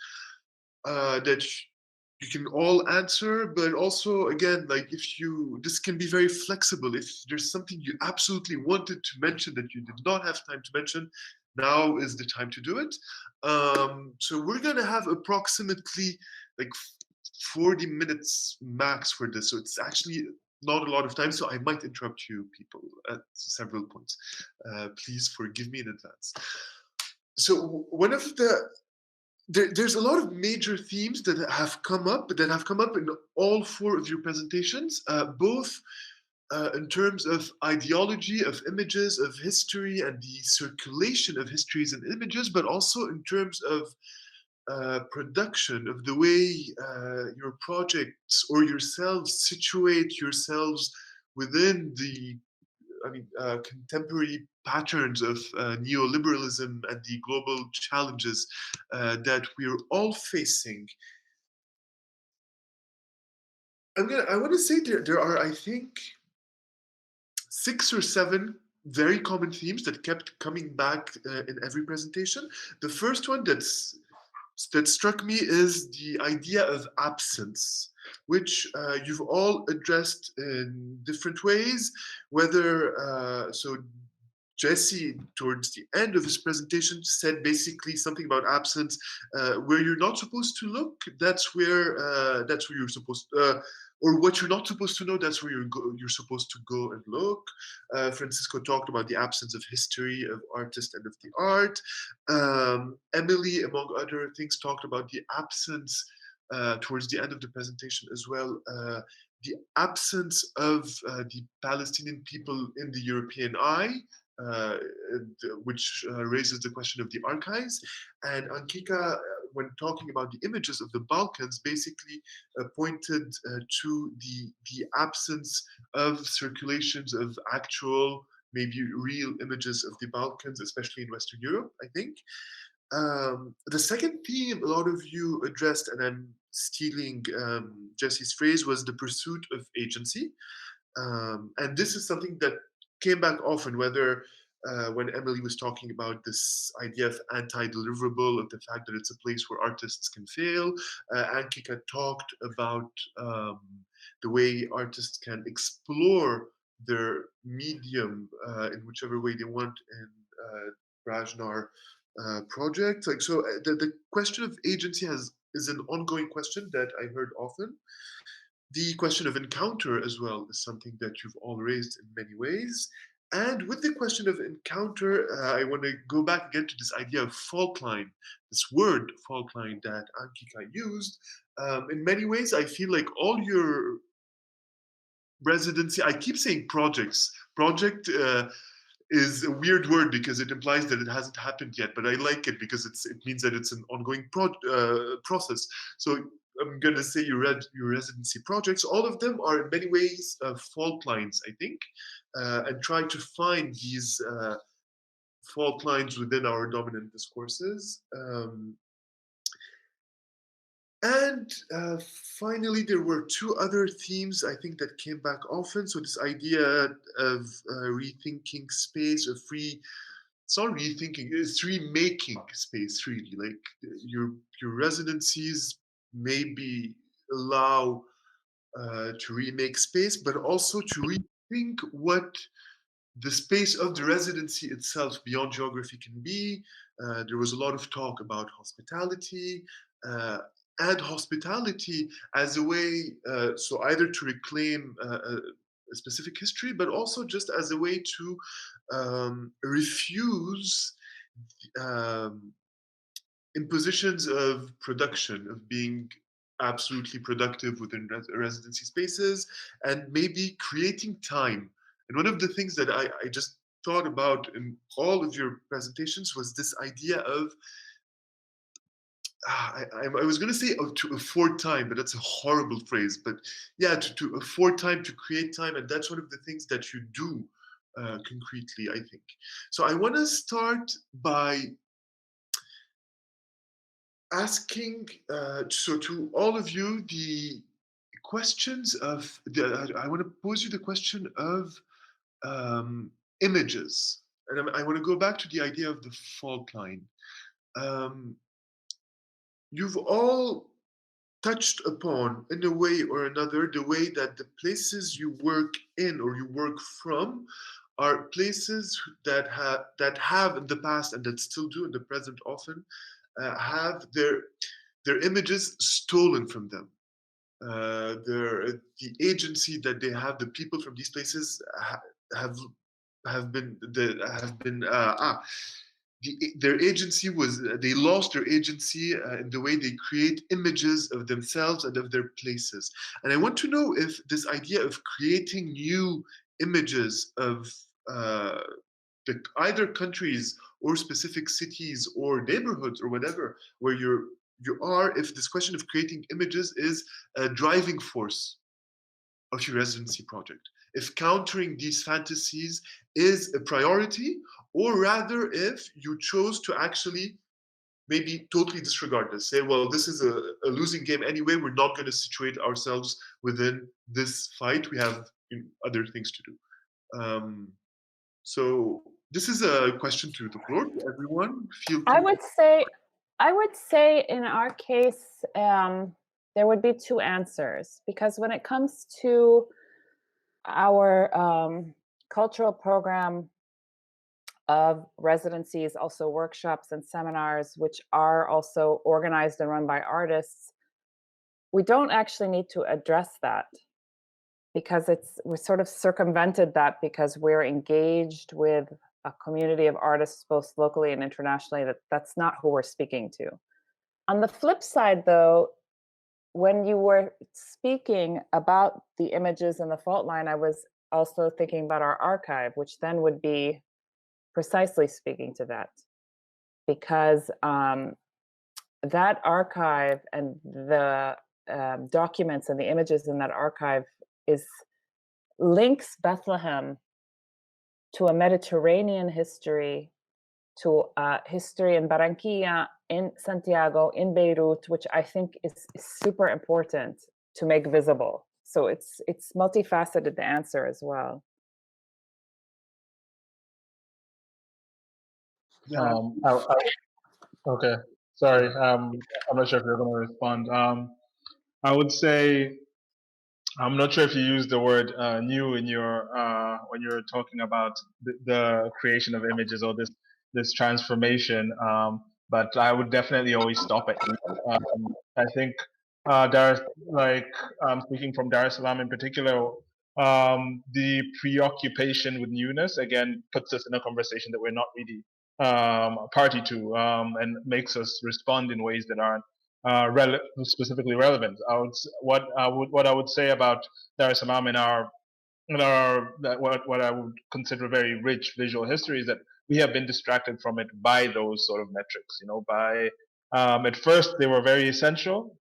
that you can all answer, but also again, this can be very flexible. If there's something you absolutely wanted to mention that you did not have time to mention, now is the time to do it. So we're gonna have approximately 40 minutes max for this. So it's actually not a lot of time. So I might interrupt you people at several points. Please forgive me in advance. So one of there's a lot of major themes that have come up in all four of your presentations, both in terms of ideology, of images, of history, and the circulation of histories and images, but also in terms of production, of the way your projects or yourselves situate yourselves within the contemporary patterns of neoliberalism and the global challenges that we're all facing. I want to say there are, I think, 6 or 7 very common themes that kept coming back in every presentation. The first one that struck me is the idea of absence, which you've all addressed in different ways, whether, so Jesse, towards the end of his presentation, said basically something about absence. Where you're not supposed to look, that's where you're supposed to, or what you're not supposed to know, that's where you're supposed to go and look. Francisco talked about the absence of history, of artist, and of the art. Emily, among other things, talked about the absence towards the end of the presentation as well. The absence of the Palestinian people in the European eye, which raises the question of the archives. And Ankica, when talking about the images of the Balkans, basically pointed to the absence of circulations of actual, maybe real images of the Balkans, especially in Western Europe, I think. The second theme a lot of you addressed, and I'm stealing Jesse's phrase, was the pursuit of agency. And this is something that came back often, whether when Emily was talking about this idea of anti-deliverable, of the fact that it's a place where artists can fail. Ankica talked about the way artists can explore their medium in whichever way they want in Brashnar project. Like, so the question of agency is an ongoing question that I heard often. The question of encounter as well is something that you've all raised in many ways. And with the question of encounter, I want to go back again to this idea of fault line, this word fault line that Ankica used. In many ways, I feel like all your residency, I keep saying projects. Project is a weird word because it implies that it hasn't happened yet, but I like it because it means that it's an ongoing process. So I'm going to say your residency projects, all of them are in many ways fault lines, I think, and try to find these fault lines within our dominant discourses. And finally, there were 2 other themes I think that came back often. So this idea of rethinking space, of it's not rethinking, it's remaking space, really. Like your residencies maybe allow to remake space, but also to rethink what the space of the residency itself beyond geography can be. There was a lot of talk about hospitality, and hospitality as a way, so either to reclaim a specific history, but also just as a way to refuse impositions of production, of being absolutely productive within residency spaces, and maybe creating time. And one of the things that I just thought about in all of your presentations was this idea of, I was going to say to afford time, but that's a horrible phrase. But yeah, to afford time, to create time. And that's one of the things that you do concretely, I think. So I want to start by asking, so to all of you, the questions of, I want to pose you the question of images. And I want to go back to the idea of the fault line. You've all touched upon, in a way or another, the way that the places you work in or you work from are places that have in the past, and that still do in the present often, have their images stolen from them. The agency that they have, the people from these places have been their agency was, they lost their agency in the way they create images of themselves and of their places. And I want to know if this idea of creating new images of either countries or specific cities or neighborhoods or whatever where you are, if this question of creating images is a driving force of your residency project, if countering these fantasies is a priority, or rather if you chose to actually maybe totally disregard this. Say, well, this is a losing game anyway. We're not going to situate ourselves within this fight. We have other things to do. So this is a question to the floor. Everyone, feel free. I would say in our case, there would be two answers, because when it comes to our cultural program of residencies, also workshops and seminars, which are also organized and run by artists, we don't actually need to address that, because we're sort of circumvented that because we're engaged with a community of artists, both locally and internationally, that's not who we're speaking to. On the flip side, though, when you were speaking about the images in the fault line, I was also thinking about our archive, which then would be precisely speaking to that, because that archive and the documents and the images in that archive links Bethlehem to a Mediterranean history, to history in Barranquilla, in Santiago, in Beirut, which I think is super important to make visible. So it's multifaceted, the answer as well. Okay, sorry. I'm not sure if you're going to respond. I would say, I'm not sure if you used the word new in your when you were talking about the creation of images or this transformation, but I would definitely always stop at I think speaking from Dar es Salaam in particular, the preoccupation with newness again puts us in a conversation that we're not really party to, and makes us respond in ways that aren't specifically relevant. What I would say about Dar es Salaam what I would consider very rich visual history is that we have been distracted from it by those sort of metrics. By at first they were very essential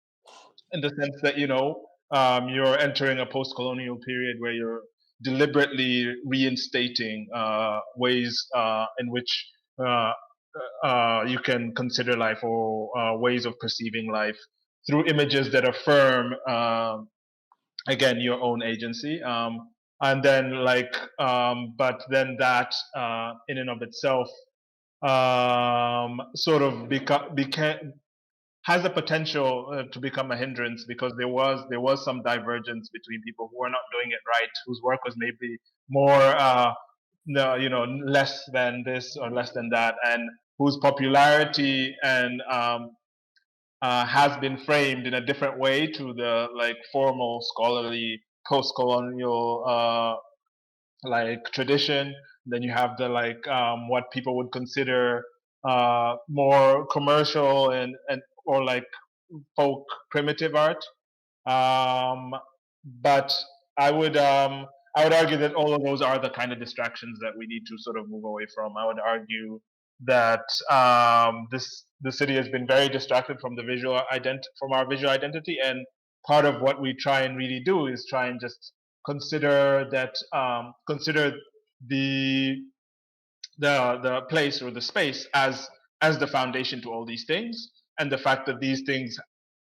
in the sense that you're entering a post-colonial period where you're deliberately reinstating ways in which you can consider life, or ways of perceiving life through images that affirm, again, your own agency. And then, but then that in and of itself sort of has the potential to become a hindrance, because there was some divergence between people who were not doing it right, whose work was maybe more less than this or less than that, and whose popularity and has been framed in a different way to the formal scholarly post-colonial tradition. Then you have the what people would consider more commercial and or folk primitive art. But I would argue that all of those are the kind of distractions that we need to sort of move away from. I would argue that the city has been very distracted from the from our visual identity, and part of what we try and really do is try and just consider the place or the space as the foundation to all these things, and the fact that these things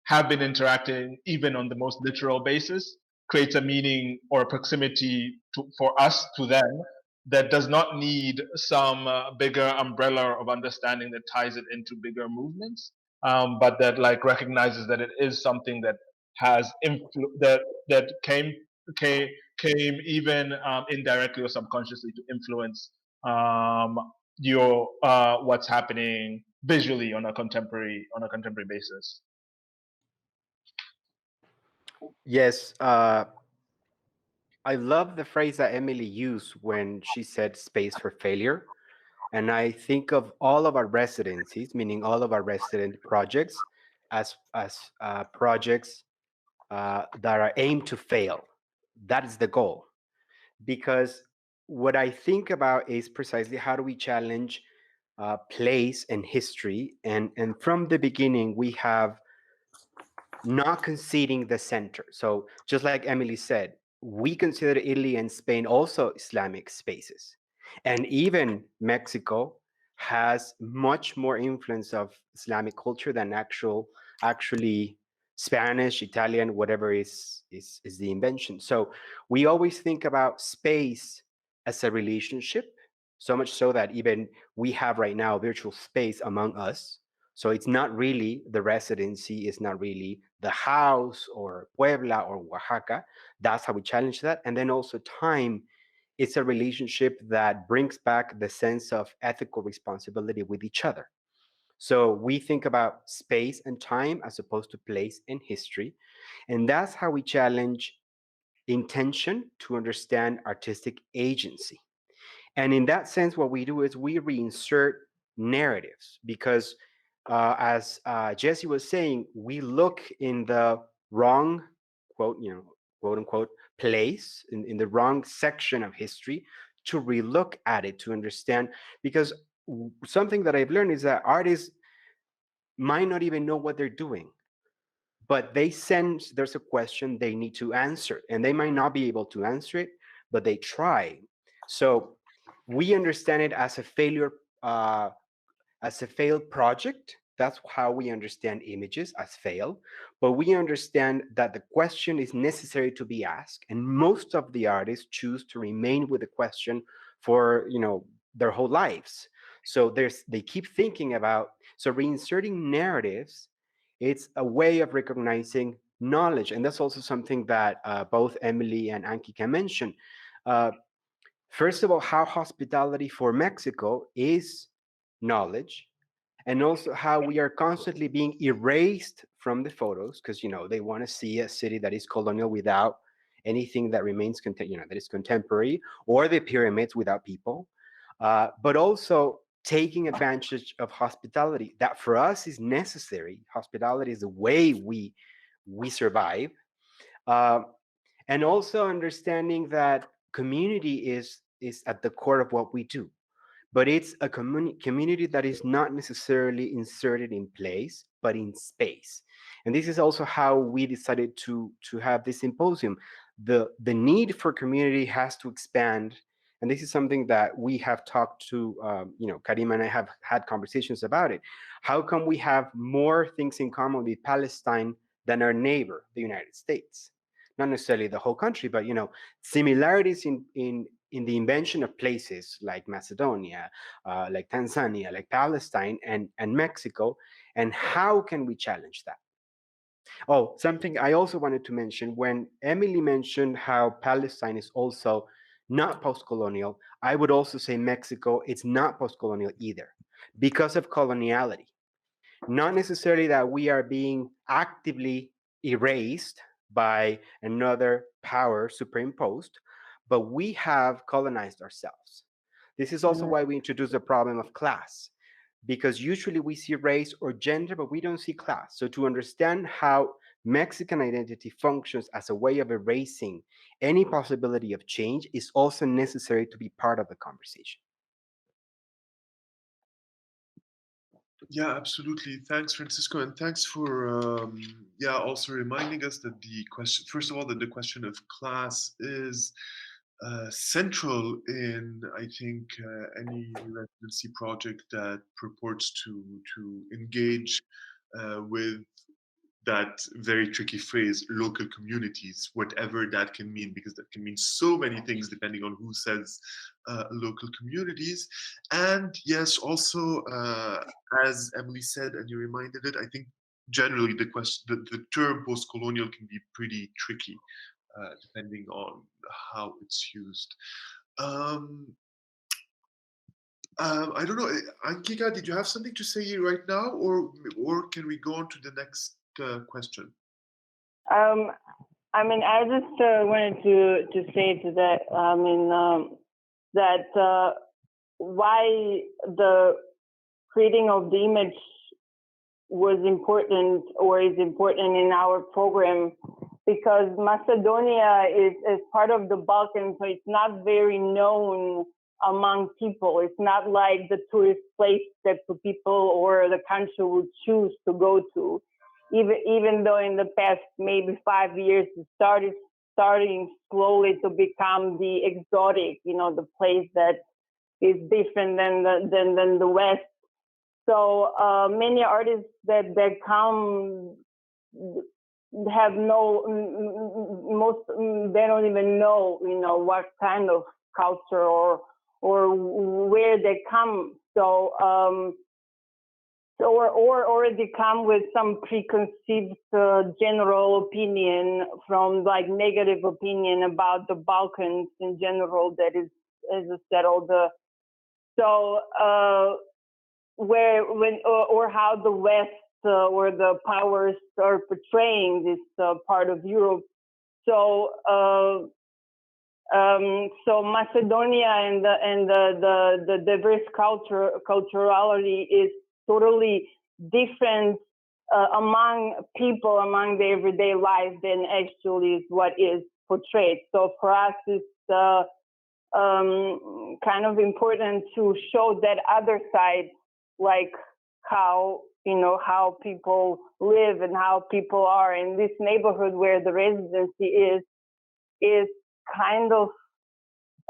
have been interacting even on the most literal basis creates a meaning or a proximity for us to them that does not need some bigger umbrella of understanding that ties it into bigger movements, but that recognizes that it is something that has that came even indirectly or subconsciously to influence your what's happening visually on a contemporary basis. Yes, I love the phrase that Emily used when she said space for failure. And I think of all of our residencies, meaning all of our resident projects, as projects that are aimed to fail. That is the goal. Because what I think about is precisely how do we challenge place and history. And from the beginning, we have not conceding the center. So just like Emily said, we consider Italy and Spain also Islamic spaces. And even Mexico has much more influence of Islamic culture than actually Spanish, Italian, whatever is the invention. So we always think about space as a relationship, so much so that even we have right now virtual space among us. So it's not really the residency, it's not really the house or Puebla or Oaxaca. That's how we challenge that. And then also time, it's a relationship that brings back the sense of ethical responsibility with each other. So we think about space and time as opposed to place and history. And that's how we challenge intention to understand artistic agency. And in that sense, what we do is we reinsert narratives because, as Jesse was saying, we look in the wrong, quote, quote unquote, place, in the wrong section of history to relook at it, to understand. Because something that I've learned is that artists might not even know what they're doing, but they sense there's a question they need to answer, and they might not be able to answer it, but they try. So we understand it as a failure, as a failed project. That's how we understand images, as fail. But we understand that the question is necessary to be asked, and most of the artists choose to remain with the question for their whole lives. So they keep thinking about, so reinserting narratives, it's a way of recognizing knowledge. And that's also something that both Emily and Ankica mentioned. First of all, how hospitality for Mexico is knowledge, and also how we are constantly being erased from the photos because they want to see a city that is colonial without anything that remains that is contemporary, or the pyramids without people, but also taking advantage of hospitality that for us is necessary. Hospitality is the way we survive, and also understanding that community is at the core of what we do, but it's a community that is not necessarily inserted in place, but in space. And this is also how we decided to have this symposium. The need for community has to expand, and this is something that we have talked to, Karim and I have had conversations about it. How come we have more things in common with Palestine than our neighbor, the United States? Not necessarily the whole country, but similarities in the invention of places like Macedonia, like Tanzania, like Palestine, and Mexico, and how can we challenge that? Oh, something I also wanted to mention, when Emily mentioned how Palestine is also not post-colonial, I would also say Mexico, it's not post-colonial either, because of coloniality. Not necessarily that we are being actively erased by another power superimposed, but we have colonized ourselves. This is also why we introduce the problem of class, because usually we see race or gender, but we don't see class. So to understand how Mexican identity functions as a way of erasing any possibility of change is also necessary to be part of the conversation. Yeah, absolutely. Thanks, Francisco, and thanks for also reminding us that the question, first of all, that the question of class is central in, I think, any residency project that purports to engage with that very tricky phrase, local communities, whatever that can mean, because that can mean so many things depending on who says local communities. And yes, also, as Emily said, and you reminded it, I think generally the term post-colonial can be pretty tricky depending on how it's used. I don't know, Ankica, did you have something to say right now, or can we go on to the next question? I mean, I just wanted to say to that. I mean, that why the creating of the image was important or is important in our program, because Macedonia is part of the Balkans, so it's not very known among people. It's not like the tourist place that the people or the country would choose to go to. Even though in the past maybe 5 years it starting slowly to become the exotic, the place that is different than the West. So many artists that come have most they don't even know, what kind of culture or where they come. So or they come with some preconceived general opinion, from like negative opinion about the Balkans in general, that is, as I said, or how the West or the powers are portraying this part of Europe. So so Macedonia and the diverse culturality is totally different among people, among their everyday life, than actually is what is portrayed. So for us, it's kind of important to show that other side, like how people live and how people are in this neighborhood where the residency is kind of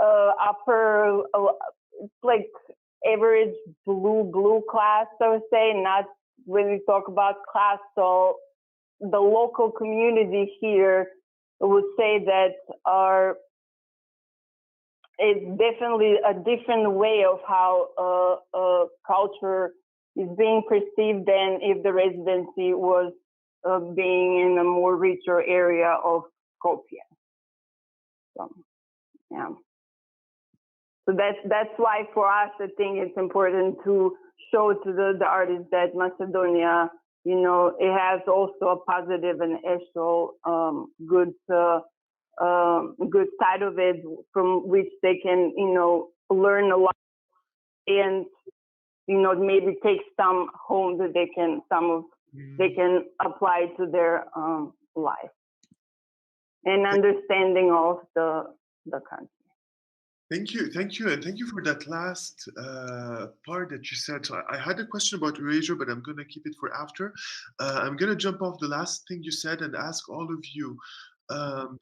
upper, it's like average blue class, I would say, not when we talk about class. So the local community here would say that it's definitely a different way of how culture is being perceived than if the residency was being in a more richer area of Skopje. So, yeah. So that's why for us, I think it's important to show to the artists that Macedonia, it has also a positive and actual good side of it, from which they can, learn a lot, and maybe take some home that they can apply to their life and understanding of the country. Thank you, and thank you for that last part that you said. So I had a question about erasure, but I'm going to keep it for after. I'm going to jump off the last thing you said and ask all of you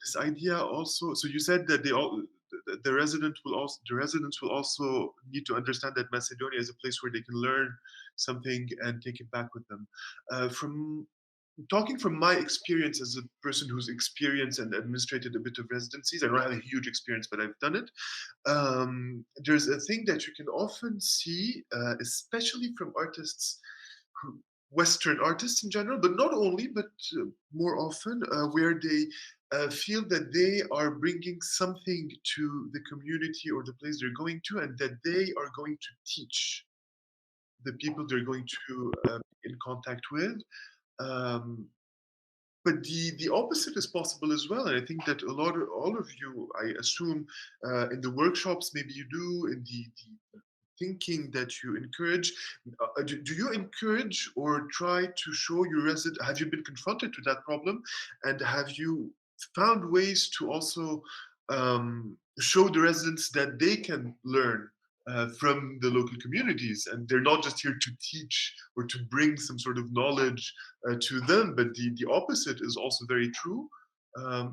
this idea also. So you said that the residents will also need to understand that Macedonia is a place where they can learn something and take it back with them. From talking from my experience as a person who's experienced and administrated a bit of residencies, I don't have a huge experience, but I've done it. There's a thing that you can often see, especially from artists, Western artists in general, but not only, but more often, where they feel that they are bringing something to the community or the place they're going to, and that they are going to teach the people they're going to be in contact with. But the opposite is possible as well, and I think that all of you, I assume, in the workshops, maybe you do, in the thinking that you encourage. Do you encourage or try to show your resident? Have you been confronted to that problem, and have you found ways to also show the residents that they can learn from the local communities, and they're not just here to teach or to bring some sort of knowledge to them, but the opposite is also very true.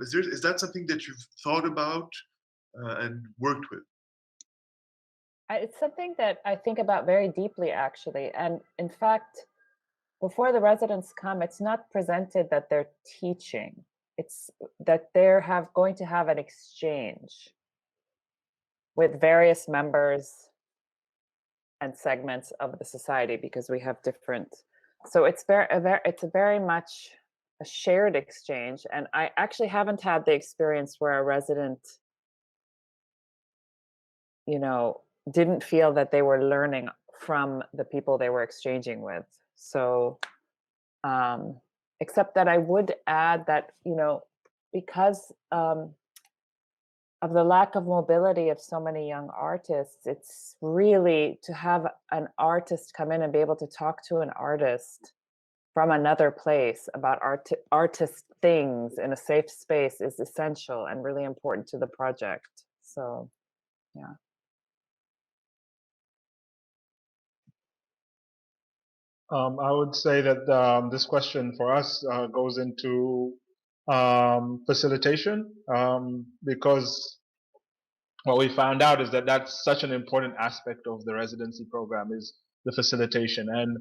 Is that something that you've thought about and worked with? It's something that I think about very deeply, actually. And in fact, before the residents come, it's not presented that they're teaching. It's that they're going to have an exchange with various members and segments of the society, because we have different. So it's very much a shared exchange. And I actually haven't had the experience where a resident, didn't feel that they were learning from the people they were exchanging with. So, except that I would add that, because of the lack of mobility of so many young artists, it's really to have an artist come in and be able to talk to an artist from another place about artist things in a safe space is essential and really important to the project. So, yeah. I would say that this question for us goes into facilitation, because what we found out is that that's such an important aspect of the residency program is the facilitation. And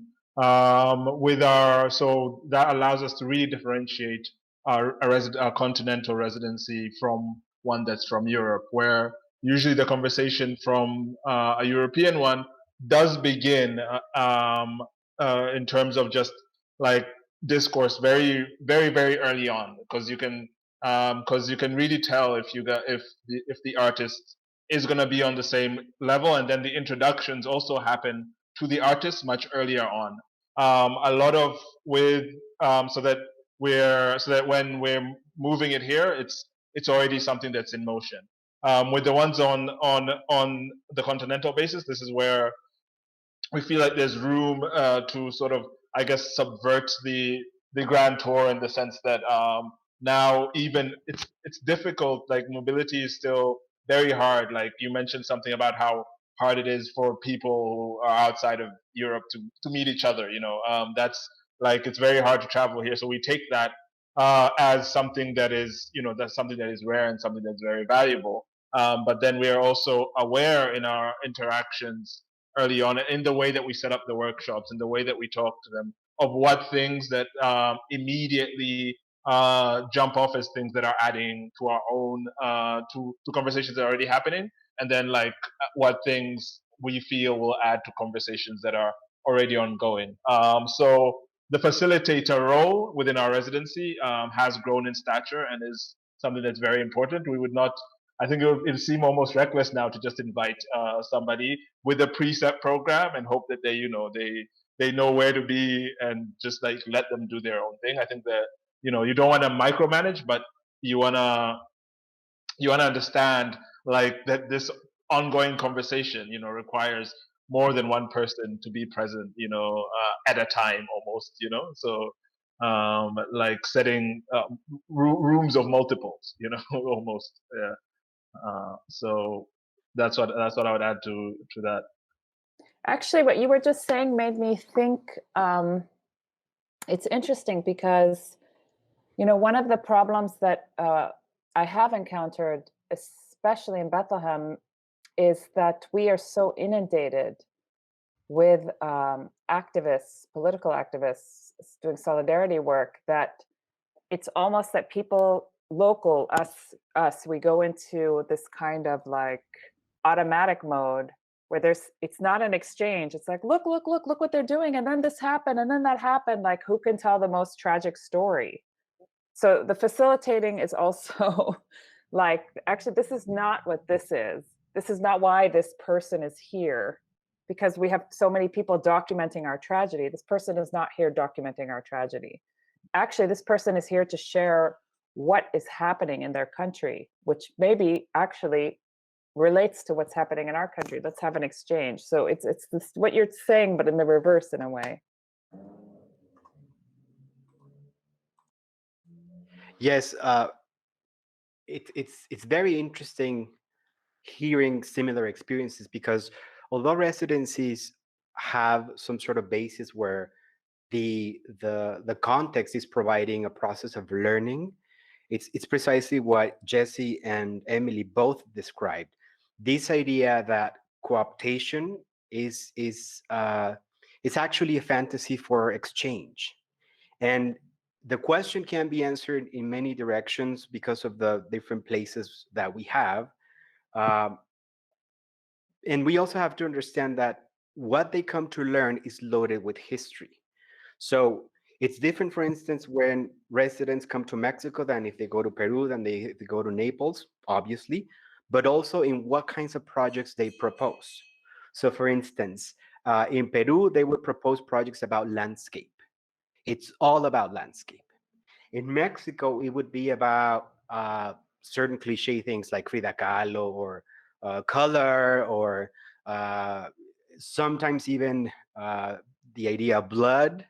so that allows us to really differentiate our continental residency from one that's from Europe, where usually the conversation from a European one does begin in terms of just like discourse very, very, very early on, because you can really tell if the artist is going to be on the same level, and then the introductions also happen to the artist much earlier on. A lot of with so that when we're moving it here, it's already something that's in motion. With the ones on the continental basis, this is where we feel like there's room to sort of, I guess, subvert the grand tour, in the sense that now even it's difficult. Like, mobility is still very hard. Like, you mentioned something about how hard it is for people who are outside of Europe to meet each other. That's like, it's very hard to travel here. So we take that as something that is, that's something that is rare and something that's very valuable. But then we are also aware in our interactions early on, in the way that we set up the workshops and the way that we talk to them, of what things that immediately jump off as things that are adding to our own to conversations that are already happening, and then like what things we feel will add to conversations that are already ongoing. So the facilitator role within our residency has grown in stature and is something that's very important. We would not, I think it'll seem almost reckless now to just invite somebody with a preset program and hope that they know where to be and just like let them do their own thing. I think that you don't want to micromanage, but you wanna understand like that this ongoing conversation requires more than one person to be present at a time, almost. So like setting rooms of multiples, almost. Yeah. So that's what I would add to that. Actually, what you were just saying made me think. It's interesting because, one of the problems that I have encountered, especially in Bethlehem, is that we are so inundated with activists, political activists doing solidarity work, that it's almost that people local, us, we go into this kind of like automatic mode where it's not an exchange. It's like, look what they're doing. And then this happened. And then that happened. Like, who can tell the most tragic story? So the facilitating is also like, actually, this is not what this is. This is not why this person is here, because we have so many people documenting our tragedy. This person is not here documenting our tragedy. Actually, this person is here to share what is happening in their country, which maybe actually relates to what's happening in our country. Let's have an exchange. So it's this, what you're saying, but in the reverse in a way. Yes, it's very interesting hearing similar experiences, because although residencies have some sort of basis where the context is providing a process of learning, it's precisely what Jesse and Emily both described. This idea that cooptation is actually a fantasy for exchange, and the question can be answered in many directions because of the different places that we have. And we also have to understand that what they come to learn is loaded with history. So it's different, for instance, when residents come to Mexico than if they go to Peru, than they go to Naples, obviously, but also in what kinds of projects they propose. So for instance, in Peru, they would propose projects about landscape. It's all about landscape. In Mexico, it would be about certain cliche things like Frida Kahlo, or color, or sometimes even the idea of blood.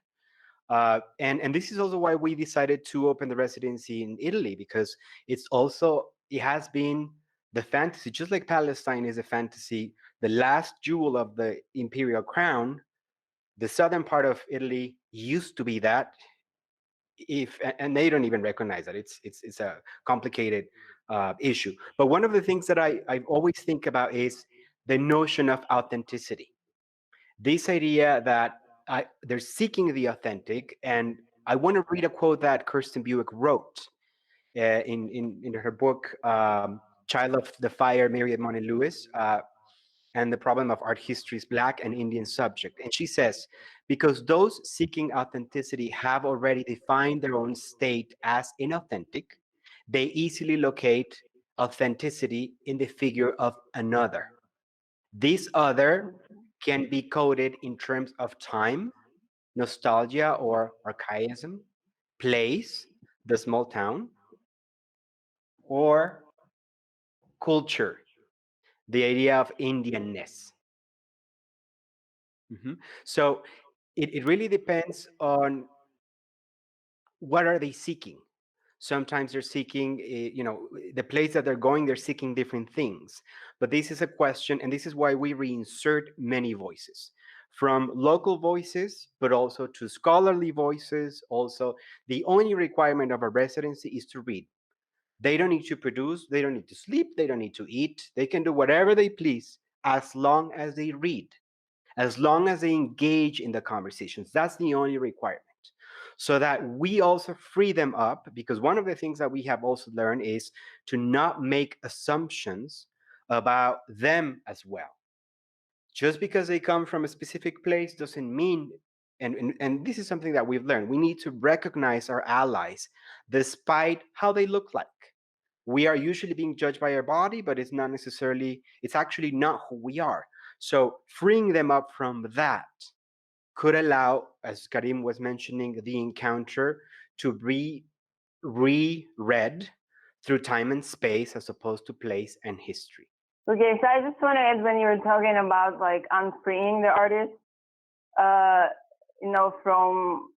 And this is also why we decided to open the residency in Italy, because it has been the fantasy, just like Palestine is a fantasy, the last jewel of the imperial crown. The southern part of Italy used to be that, and they don't even recognize that. It's a complicated issue. But one of the things that I always think about is the notion of authenticity. This idea that they're seeking the authentic, and I want to read a quote that Kirsten Buick wrote in her book, Child of the Fire, Mary Edmond Lewis, and the Problem of Art History's Black and Indian Subject. And she says, because those seeking authenticity have already defined their own state as inauthentic, they easily locate authenticity in the figure of another. This other can be coded in terms of time, nostalgia or archaism, place, the small town, or culture, the idea of Indianness. So it really depends on what are they seeking. Sometimes they're seeking, the place that they're going, they're seeking different things. But this is a question, and this is why we reinsert many voices, from local voices, but also to scholarly voices. Also, the only requirement of a residency is to read. They don't need to produce, they don't need to sleep, they don't need to eat. They can do whatever they please as long as they read, as long as they engage in the conversations. That's the only requirement. So that we also free them up, because one of the things that we have also learned is to not make assumptions about them as well. Just because they come from a specific place doesn't mean, and this is something that we've learned, we need to recognize our allies despite how they look like. We are usually being judged by our body, but it's not necessarily, it's actually not who we are. So freeing them up from that could allow, as Karim was mentioning, the encounter to be reread through time and space as opposed to place and history. Okay, so I just want to add, when you were talking about like unfreeing the artist, from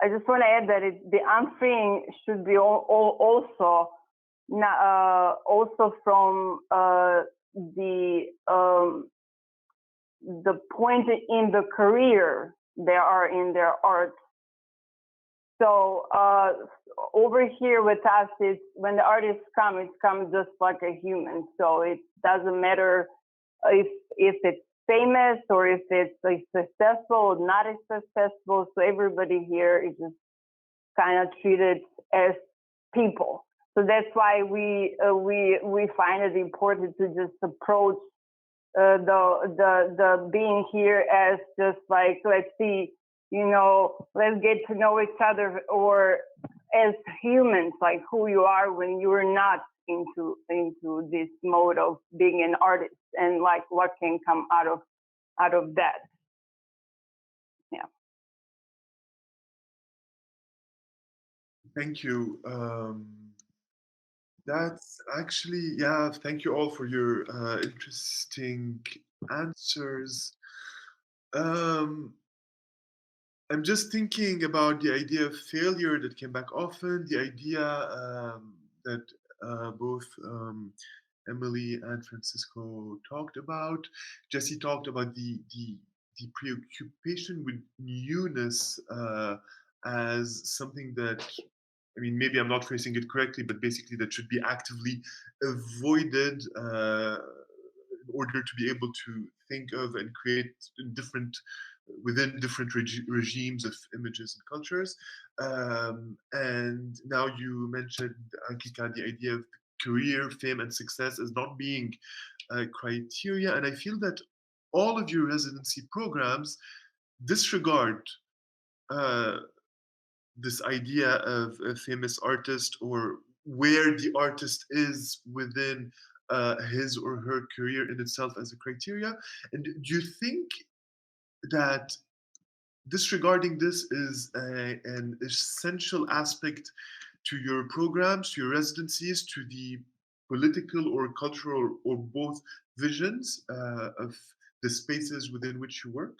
I just want to add that the unfreeing should be also from the point in the career they are in their art. So over here with us, it's when the artists come, it's come just like a human. So it doesn't matter if it's famous or if it's like successful or not as successful. So everybody here is just kind of treated as people. So that's why we find it important to just approach the being here as just like, let's see, let's get to know each other, or as humans, like who you are when you're not into this mode of being an artist, and like what can come out of that. Yeah. Thank you. That's actually, yeah, thank you all for your interesting answers. I'm just thinking about the idea of failure that came back often, the idea that both Emily and Francisco talked about. Jesse talked about the preoccupation with newness as something that, I mean, maybe I'm not phrasing it correctly, but basically that should be actively avoided in order to be able to think of and create within different regimes of images and cultures. And now you mentioned, Ankica, the idea of career, fame, and success as not being criteria. And I feel that all of your residency programs disregard this idea of a famous artist, or where the artist is within his or her career in itself as a criteria. And do you think that disregarding this is an essential aspect to your programs, to your residencies, to the political or cultural or both visions of the spaces within which you work?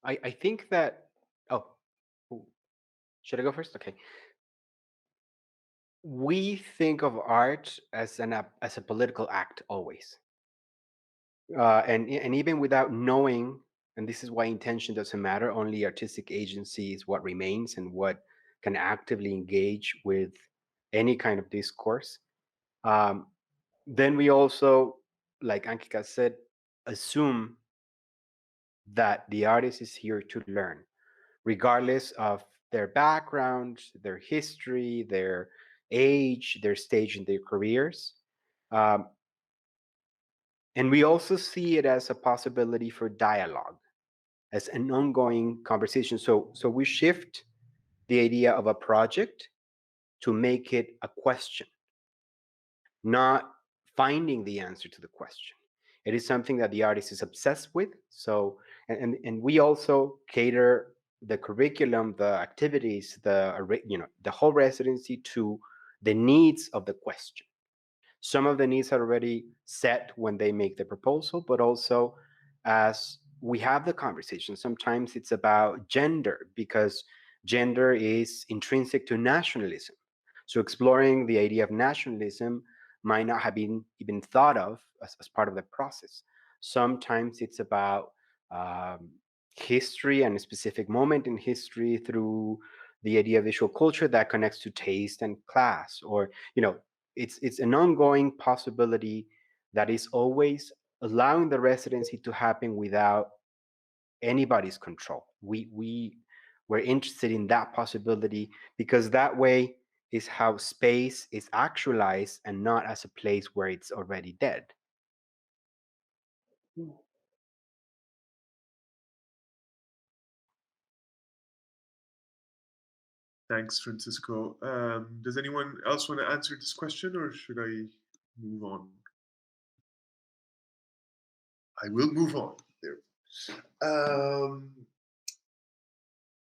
I think that, should I go first? Okay. We think of art as a political act always. And even without knowing and this is why intention doesn't matter, only artistic agency is what remains and what can actively engage with any kind of discourse. Um, then we also, like Ankica said, assume that the artist is here to learn, regardless of their background, their history, their age, their stage in their careers. Um, and we also see it as a possibility for dialogue, as an ongoing conversation. So we shift the idea of a project to make it a question, not finding the answer to the question. It is something that the artist is obsessed with. So, and we also cater the curriculum, the activities, the whole residency to the needs of the question. Some of the needs are already set when they make the proposal, but also as we have the conversation, sometimes it's about gender, because gender is intrinsic to nationalism. So exploring the idea of nationalism might not have been even thought of as part of the process. Sometimes it's about um, history and a specific moment in history through the idea of visual culture that connects to taste and class, or it's an ongoing possibility that is always allowing the residency to happen without anybody's control. We're interested in that possibility because that way is how space is actualized and not as a place where it's already dead. Thanks, Francisco. Does anyone else want to answer this question, or should I move on? I will move on. There.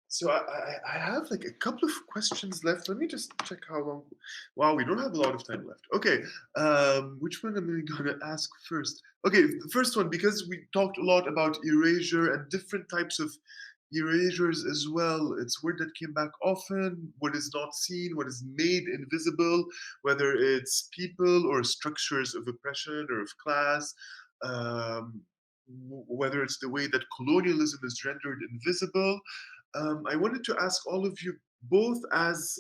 So I have like a couple of questions left. Let me just check how long. Wow, we don't have a lot of time left. Okay, which one am I gonna ask first? Okay, the first one, because we talked a lot about erasure and different types of erasures as well. It's a word that came back often. What is not seen, what is made invisible, whether it's people or structures of oppression or of class. Whether it's the way that colonialism is rendered invisible. I wanted to ask all of you, both as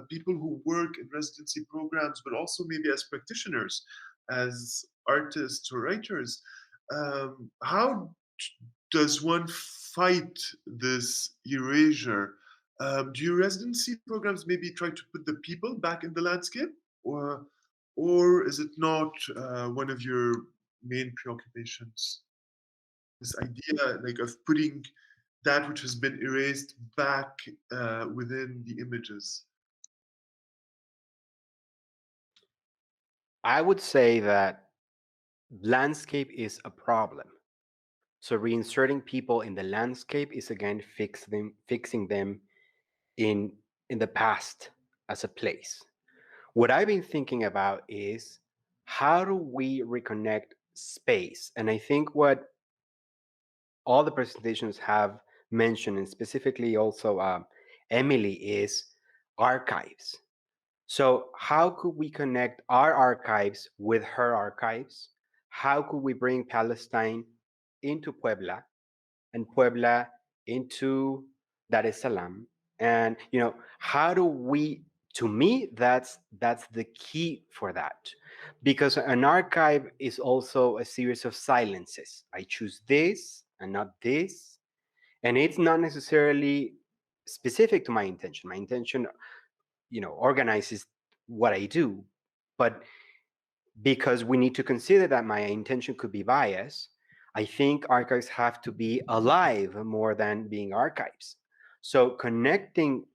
people who work in residency programs, but also maybe as practitioners, as artists or writers, how does one fight this erasure? Do your residency programs maybe try to put the people back in the landscape, or is it not one of your main preoccupations? This idea, like, of putting that which has been erased back within the images. I would say that landscape is a problem. So reinserting people in the landscape is again fixing them in the past as a place. What I've been thinking about is how do we reconnect space? And I think what all the presentations have mentioned, and specifically also Emily, is archives. So how could we connect our archives with her archives? How could we bring Palestine into Puebla and Puebla into Dar es Salaam? And how do we, to me, that's the key for that, because an archive is also a series of silences. I choose this and not this, and it's not necessarily specific to my intention. My intention organizes what I do, but because we need to consider that my intention could be biased, I think archives have to be alive more than being archives. So connecting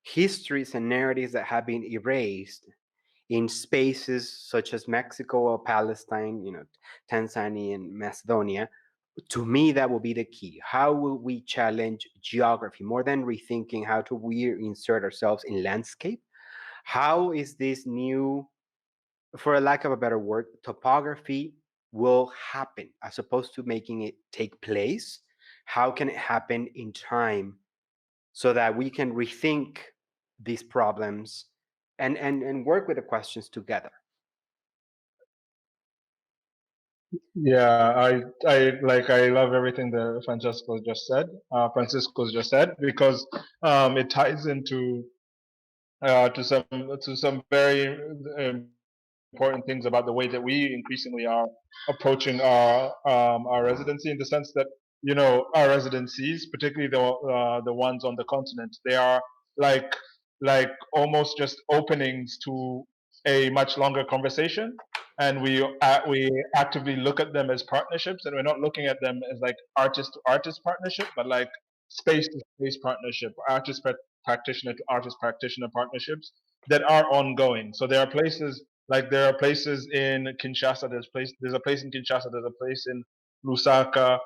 histories and narratives that have been erased in spaces such as Mexico or Palestine, Tanzania and Macedonia, to me, that will be the key. How will we challenge geography more than rethinking how to we insert ourselves in landscape? How is this new, for a lack of a better word, topography will happen as opposed to making it take place? How can it happen in time so that we can rethink these problems and work with the questions together? Yeah, I love everything that Francisco just said. Because it ties into to some very important things about the way that we increasingly are approaching our residency, in the sense that, you know, our residencies, particularly the ones on the continent, they are like almost just openings to a much longer conversation, and we actively look at them as partnerships, and we're not looking at them as like artist to artist partnership, but like space to space partnership, practitioner to artist practitioner partnerships that are ongoing. So there are places in Kinshasa. There's a place in Kinshasa. There's a place in Lusaka,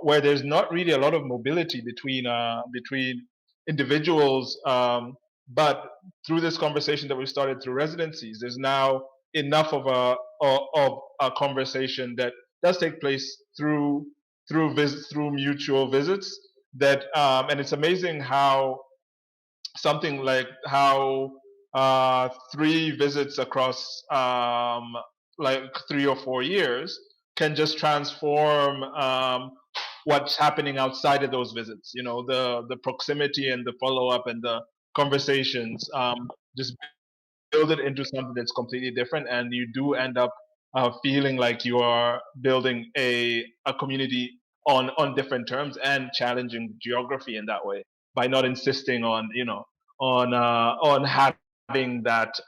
where there's not really a lot of mobility between individuals. But through this conversation that we started through residencies, there's now enough of a conversation that does take place through mutual visits. That and it's amazing how something like how 3 visits across like 3 or 4 years can just transform what's happening outside of those visits. You know, the proximity and the follow up and the conversations just build it into something that's completely different, and you do end up feeling like you are building a community on different terms, and challenging geography in that way, by not insisting on, you know, on having that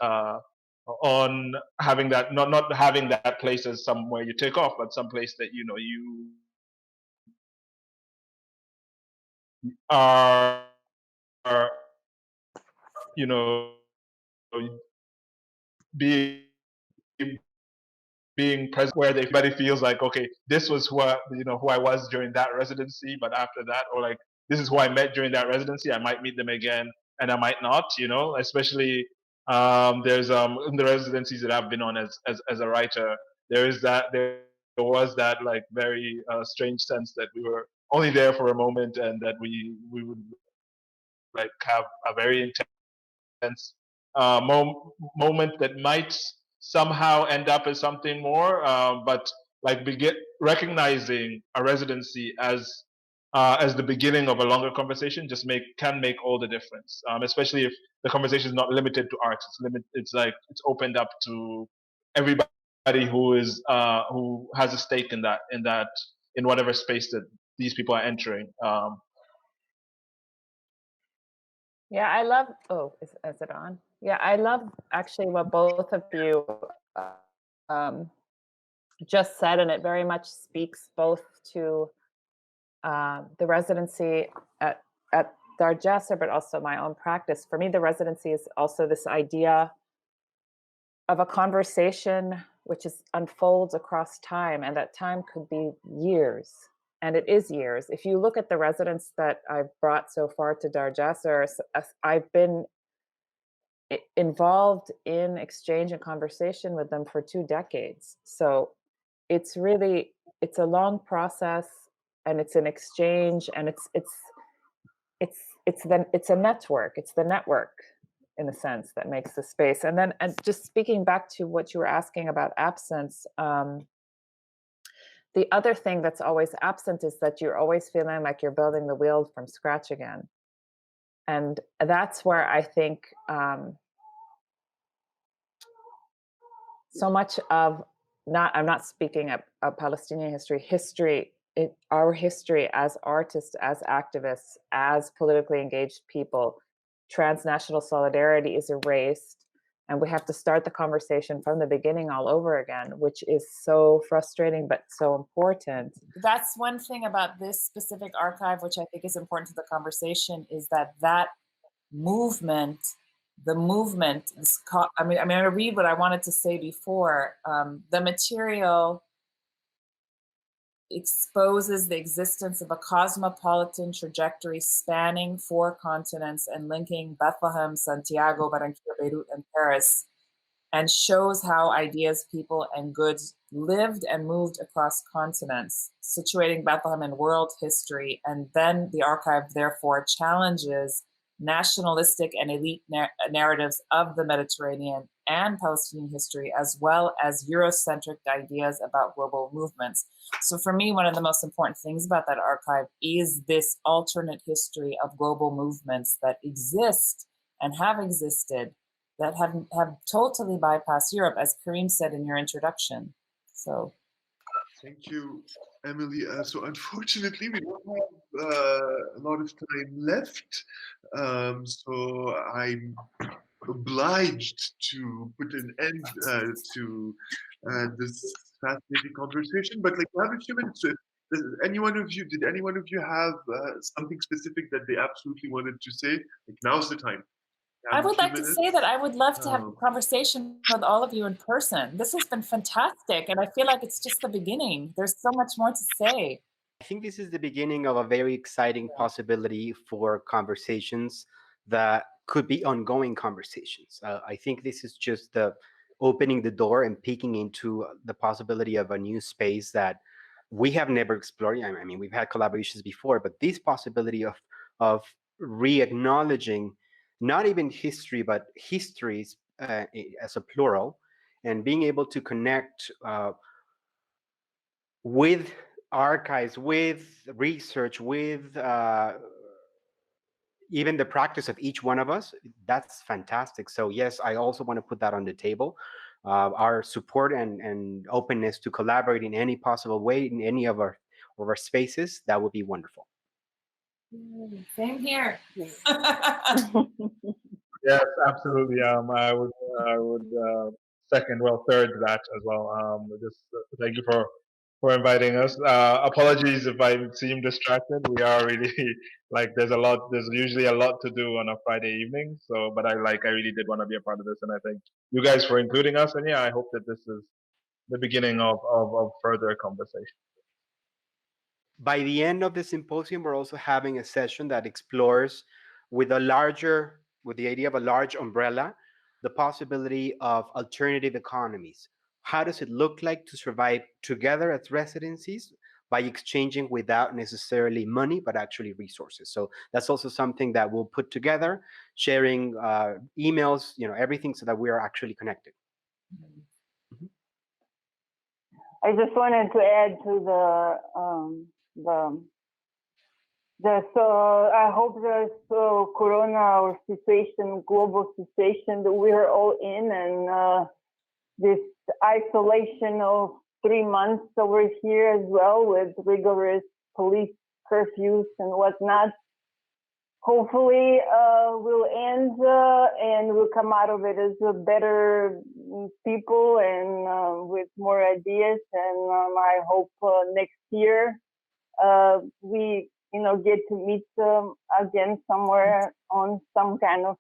not having that place as somewhere you take off, but some place that, you know, you are, you know, being present, where everybody feels like, okay, this was who I was during that residency, but after that, or like, this is who I met during that residency. I might meet them again, and I might not. You know, especially there's in the residencies that I've been on as a writer, there was that like very strange sense that we were only there for a moment, and that we would like have a very intense moment that might somehow end up as something more, but like recognizing a residency as the beginning of a longer conversation can make all the difference, especially if the conversation is not limited to art. It's like it's opened up to everybody who has a stake in whatever space that these people are entering. Yeah, I love, oh, is it on? Yeah, I love actually what both of you um, just said, and it very much speaks both to the residency at Jacir, but also my own practice. For me, the residency is also this idea of a conversation which unfolds across time, and that time could be years. And it is years. If you look at the residents that I've brought so far to Dar Jacir, I've been involved in exchange and conversation with them for 2 decades. So it's a long process, and it's an exchange, and it's a network. It's the network, in a sense, that makes the space. And then, and just speaking back to what you were asking about absence, the other thing that's always absent is that you're always feeling like you're building the wheel from scratch again. And that's where I think so much of, I'm not speaking of Palestinian history, our history as artists, as activists, as politically engaged people, transnational solidarity is erased. And we have to start the conversation from the beginning all over again, which is so frustrating, but so important. That's one thing about this specific archive, which I think is important to the conversation, is that movement, I'm going to read what I wanted to say before. The material exposes the existence of a cosmopolitan trajectory spanning 4 continents and linking Bethlehem, Santiago, Barranquilla, Beirut, and Paris, and shows how ideas, people, and goods lived and moved across continents, situating Bethlehem in world history. And then the archive, therefore, challenges nationalistic and elite narratives of the Mediterranean and Palestinian history, as well as Eurocentric ideas about global movements. So for me, one of the most important things about that archive is this alternate history of global movements that exist and have existed, that have totally bypassed Europe, as Karim said in your introduction. So thank you, Emily. So unfortunately, we don't have a lot of time left. So I'm obliged to put an end to this fascinating conversation. But like, we have a few minutes. So did any one of you have something specific that they absolutely wanted to say? Like, now's the time. I would like to say that I would love to have a conversation with all of you in person. This has been fantastic, and I feel like it's just the beginning. There's so much more to say. I think this is the beginning of a very exciting possibility for conversations that could be ongoing conversations. I think this is just the opening the door and peeking into the possibility of a new space that we have never explored. I mean, we've had collaborations before, but this possibility of re-acknowledging not even history, but histories as a plural, and being able to connect with archives, with research, with even the practice of each one of us, that's fantastic. So yes, I also want to put that on the table. Our support and openness to collaborate in any possible way in any of our spaces, that would be wonderful. Same here. Yes, absolutely. I would second, well, third that as well. Just thank you for inviting us. Apologies if I seem distracted. We are really like there's usually a lot to do on a Friday evening. So, but I really did want to be a part of this, and I thank you guys for including us. And yeah, I hope that this is the beginning of further conversation. By the end of the symposium, we're also having a session that explores with the idea of a large umbrella, the possibility of alternative economies. How does it look like to survive together as residencies by exchanging without necessarily money, but actually resources? So that's also something that we'll put together, sharing emails, everything, so that we are actually connected. I just wanted to add to so I hope there's corona or situation, global situation that we're all in, and this isolation of 3 months over here as well, with rigorous police curfews and whatnot. Hopefully we'll end and we'll come out of it as a better people and with more ideas. And I hope next year we get to meet again somewhere on some kind of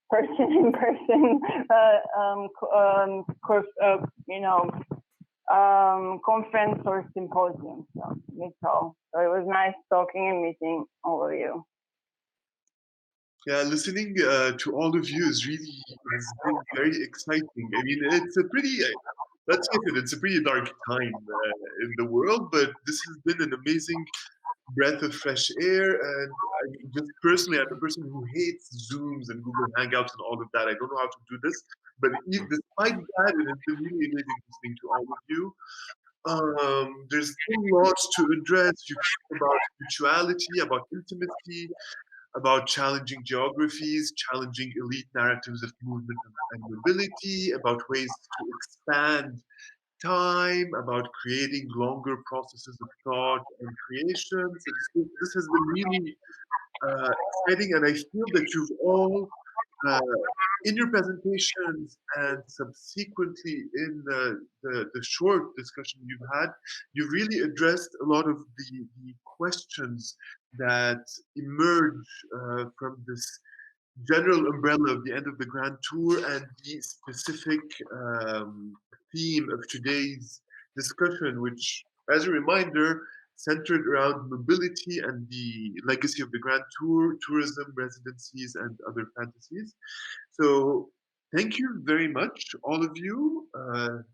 person-in-person conference or symposium. So that's all. So it was nice talking and meeting all of you. Yeah, listening to all of you is been very exciting. I mean, it's a pretty, let's face it, it's a pretty dark time in the world, but this has been an amazing breath of fresh air. And I mean, just personally, I'm a person who hates Zooms and Google Hangouts and all of that. I don't know how to do this, but despite that, it has been really amazing listening to all of you. There's still lots to address. You talk about spirituality, about intimacy, about challenging geographies, challenging elite narratives of movement and mobility, about ways to expand time, about creating longer processes of thought and creation. So this has been really exciting, and I feel that you've all, in your presentations and subsequently in the short discussion you've had, you've really addressed a lot of the questions that emerge from this general umbrella of the end of the Grand Tour and the specific theme of today's discussion, which, as a reminder, centered around mobility and the legacy of the Grand Tour, tourism, residencies, and other fantasies. So thank you very much, all of you.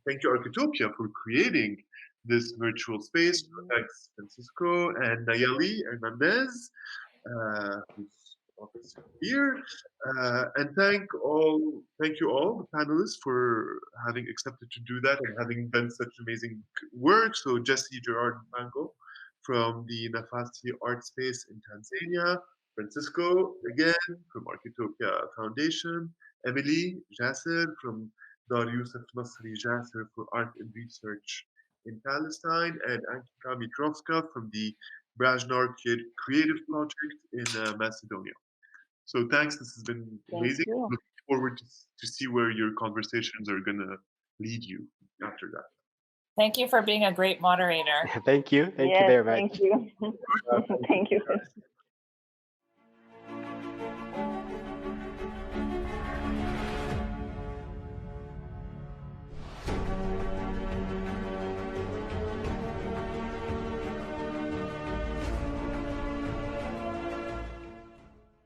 Thank you, Arquetopia, for creating this virtual space. Thanks, Francisco and Nayeli Hernandez, who's office here. And thank you all, the panelists, for having accepted to do that and having done such amazing work. So Jacir, GERARD, and MPANGO from the Nafasi Art Space in Tanzania, Francisco, again, from Arquetopia Foundation, Emily, Jacir from Yusuf, Nasri, Jacir for Art and Research in Palestine, and Ankica MITROVSKA from the Brashnar Creative Project in Macedonia. So thanks, this has been amazing. you. Looking forward to see where your conversations are gonna lead you after that. Thank you for being a great moderator. Thank you. Thank you Yes, very much. thank you. Thank you.